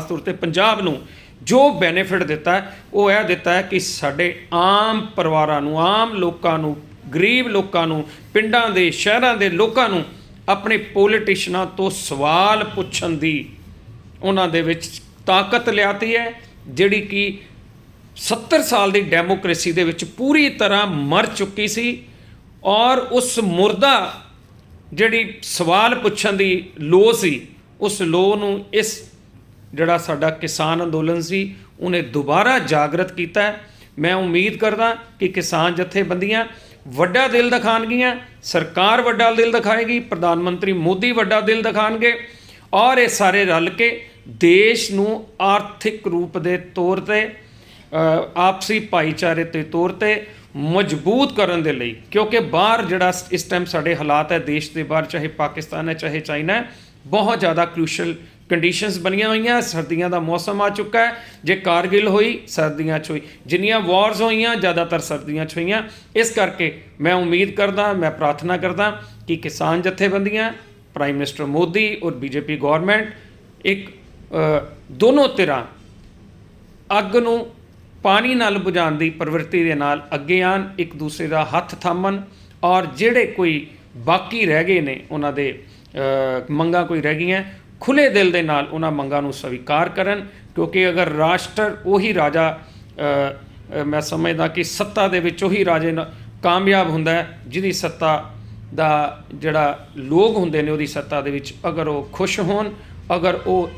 ਤੌਰ ਤੇ ਪੰਜਾਬ ਨੂੰ ਜੋ ਬੈਨੀਫਿਟ ਦਿੱਤਾ ਹੈ, ਉਹ ਇਹ ਦਿੱਤਾ ਹੈ ਕਿ ਸਾਡੇ ਆਮ ਪਰਿਵਾਰਾਂ ਨੂੰ, ਆਮ ਲੋਕਾਂ ਨੂੰ, ਗਰੀਬ ਲੋਕਾਂ ਨੂੰ, ਪਿੰਡਾਂ ਦੇ ਸ਼ਹਿਰਾਂ ਦੇ ਲੋਕਾਂ ਨੂੰ ਆਪਣੇ ਪੋਲੀਟੀਸ਼ੀਅਨਾਂ ਤੋਂ ਸਵਾਲ ਪੁੱਛਣ ਦੀ ਉਹਨਾਂ ਦੇ ਵਿੱਚ ਤਾਕਤ ਲਿਆਤੀ ਹੈ, ਜਿਹੜੀ ਕਿ 70 ਸਾਲ ਦੀ ਡੈਮੋਕ੍ਰੇਸੀ ਦੇ ਵਿੱਚ ਪੂਰੀ ਤਰ੍ਹਾਂ ਮਰ ਚੁੱਕੀ ਸੀ। ਔਰ ਉਸ ਮੁਰਦਾ ਜਿਹੜੀ ਸਵਾਲ ਪੁੱਛਣ ਦੀ ਲੋਅ ਸੀ, ਉਸ ਲੋਅ ਨੂੰ ਇਸ ਜਿਹੜਾ ਸਾਡਾ ਕਿਸਾਨ ਅੰਦੋਲਨ ਸੀ ਉਹਨੇ ਦੁਬਾਰਾ ਜਾਗਰਤ ਕੀਤਾ। ਮੈਂ ਉਮੀਦ ਕਰਦਾ ਕਿ ਕਿਸਾਨ ਜਥੇਬੰਦੀਆਂ ਵੱਡਾ ਦਿਲ ਦਿਖਾਉਣਗੀਆਂ, ਸਰਕਾਰ ਵੱਡਾ ਦਿਲ ਦਿਖਾਏਗੀ, ਪ੍ਰਧਾਨ ਮੰਤਰੀ ਮੋਦੀ ਵੱਡਾ ਦਿਲ ਦਿਖਾਉਣਗੇ, ਔਰ ਇਹ ਸਾਰੇ ਰਲ ਕੇ ਦੇਸ਼ ਨੂੰ ਆਰਥਿਕ ਰੂਪ ਦੇ ਤੌਰ 'ਤੇ, ਆਪਸੀ ਭਾਈਚਾਰੇ ਦੇ ਤੌਰ 'ਤੇ ਮਜ਼ਬੂਤ ਕਰਨ ਦੇ ਲਈ, ਕਿਉਂਕਿ ਬਾਹਰ ਜਿਹੜਾ ਇਸ ਟਾਈਮ ਸਾਡੇ ਹਾਲਾਤ ਹੈ ਦੇਸ਼ ਦੇ ਬਾਹਰ, ਚਾਹੇ ਪਾਕਿਸਤਾਨ ਹੈ ਚਾਹੇ ਚਾਈਨਾ ਹੈ, ਬਹੁਤ ਜ਼ਿਆਦਾ ਕ੍ਰੂਸ਼ਲ ਕੰਡੀਸ਼ਨਸ ਬਣੀਆਂ ਹੋਈਆਂ। ਸਰਦੀਆਂ ਦਾ ਮੌਸਮ ਆ ਚੁੱਕਾ ਹੈ, ਜੇ ਕਾਰਗਿਲ ਹੋਈ ਸਰਦੀਆਂ 'ਚ ਹੋਈ, ਜਿੰਨੀਆਂ ਵਾਰਸ ਹੋਈਆਂ ਜ਼ਿਆਦਾਤਰ ਸਰਦੀਆਂ 'ਚ ਹੋਈਆਂ। ਇਸ ਕਰਕੇ ਮੈਂ ਉਮੀਦ ਕਰਦਾ, ਮੈਂ ਪ੍ਰਾਰਥਨਾ ਕਰਦਾ ਕਿ ਕਿਸਾਨ ਜਥੇਬੰਦੀਆਂ, ਪ੍ਰਾਈਮ ਮਿਨਿਸਟਰ ਮੋਦੀ ਔਰ BJP ਗੌਰਮੈਂਟ ਇੱਕ ਦੋਨੋਂ ਧਿਰਾਂ ਅੱਗ ਨੂੰ ਪਾਣੀ ਨਾਲ ਬੁਝਾਉਣ ਦੀ ਪ੍ਰਵਿਰਤੀ ਦੇ ਨਾਲ ਅੱਗੇ ਆਉਣ, ਇੱਕ ਦੂਸਰੇ ਦਾ ਹੱਥ ਥਾਮਣ, ਔਰ ਜਿਹੜੇ ਕੋਈ ਬਾਕੀ ਰਹਿ ਗਏ ਨੇ ਉਹਨਾਂ ਦੇ ਮੰਗਾਂ ਕੋਈ ਰਹਿ ਗਈਆਂ, ਖੁੱਲ੍ਹੇ ਦਿਲ ਦੇ ਨਾਲ ਉਹਨਾਂ ਮੰਗਾਂ ਨੂੰ ਸਵੀਕਾਰ ਕਰਨ। ਕਿਉਂਕਿ ਅਗਰ ਰਾਸ਼ਟਰ ਉਹੀ ਰਾਜਾ, ਮੈਂ ਸਮਝਦਾ ਕਿ ਸੱਤਾ ਦੇ ਵਿੱਚ ਉਹੀ ਰਾਜੇ ਕਾਮਯਾਬ ਹੁੰਦਾ ਹੈ ਜਿਹਦੀ ਸੱਤਾ ਦਾ ਜਿਹੜਾ ਲੋਕ ਹੁੰਦੇ ਨੇ ਉਹਦੀ ਸੱਤਾ ਦੇ ਵਿੱਚ ਅਗਰ ਉਹ ਖੁਸ਼ ਹੋਣ, ਅਗਰ ਉਹ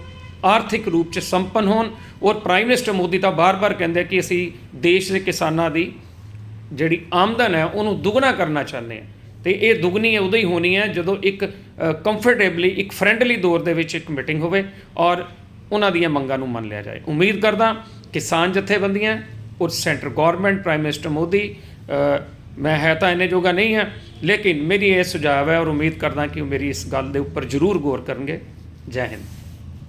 ਆਰਥਿਕ ਰੂਪ 'ਚ ਸੰਪੰਨ ਹੋਣ। ਔਰ ਪ੍ਰਾਈਮ ਮਿਨਿਸਟਰ ਮੋਦੀ ਤਾਂ ਬਾਰ-ਬਾਰ ਕਹਿੰਦੇ ਕਿ ਅਸੀਂ ਦੇਸ਼ ਦੇ ਕਿਸਾਨਾਂ ਦੀ ਜਿਹੜੀ ਆਮਦਨ ਹੈ ਉਹਨੂੰ ਦੁੱਗਣਾ ਕਰਨਾ ਚਾਹੁੰਦੇ ਹਾਂ, ਅਤੇ ਇਹ ਦੁੱਗਣੀ ਉਦੋਂ ਹੀ ਹੋਣੀ ਹੈ ਜਦੋਂ ਇੱਕ ਕੰਫਰਟੇਬਲੀ, ਇੱਕ ਫਰੈਂਡਲੀ ਦੌਰ ਦੇ ਵਿੱਚ ਇੱਕ ਮੀਟਿੰਗ ਹੋਵੇ ਔਰ ਉਹਨਾਂ ਦੀਆਂ ਮੰਗਾਂ ਨੂੰ ਮੰਨ ਲਿਆ ਜਾਏ। ਉਮੀਦ ਕਰਦਾ ਕਿਸਾਨ ਜਥੇਬੰਦੀਆਂ ਔਰ centre government, prime minister Modi, ਮੈਂ ਹੈ ਤਾਂ ਇੰਨੇ ਜੋਗਾ ਨਹੀਂ ਹੈ, ਲੇਕਿਨ ਮੇਰੀ ਇਹ ਸੁਝਾਅ ਹੈ ਔਰ ਉਮੀਦ ਕਰਦਾ ਕਿ ਉਹ ਮੇਰੀ ਇਸ ਗੱਲ ਦੇ ਉੱਪਰ ਜ਼ਰੂਰ ਗੌਰ ਕਰਨਗੇ। ਜੈ ਹਿੰਦ।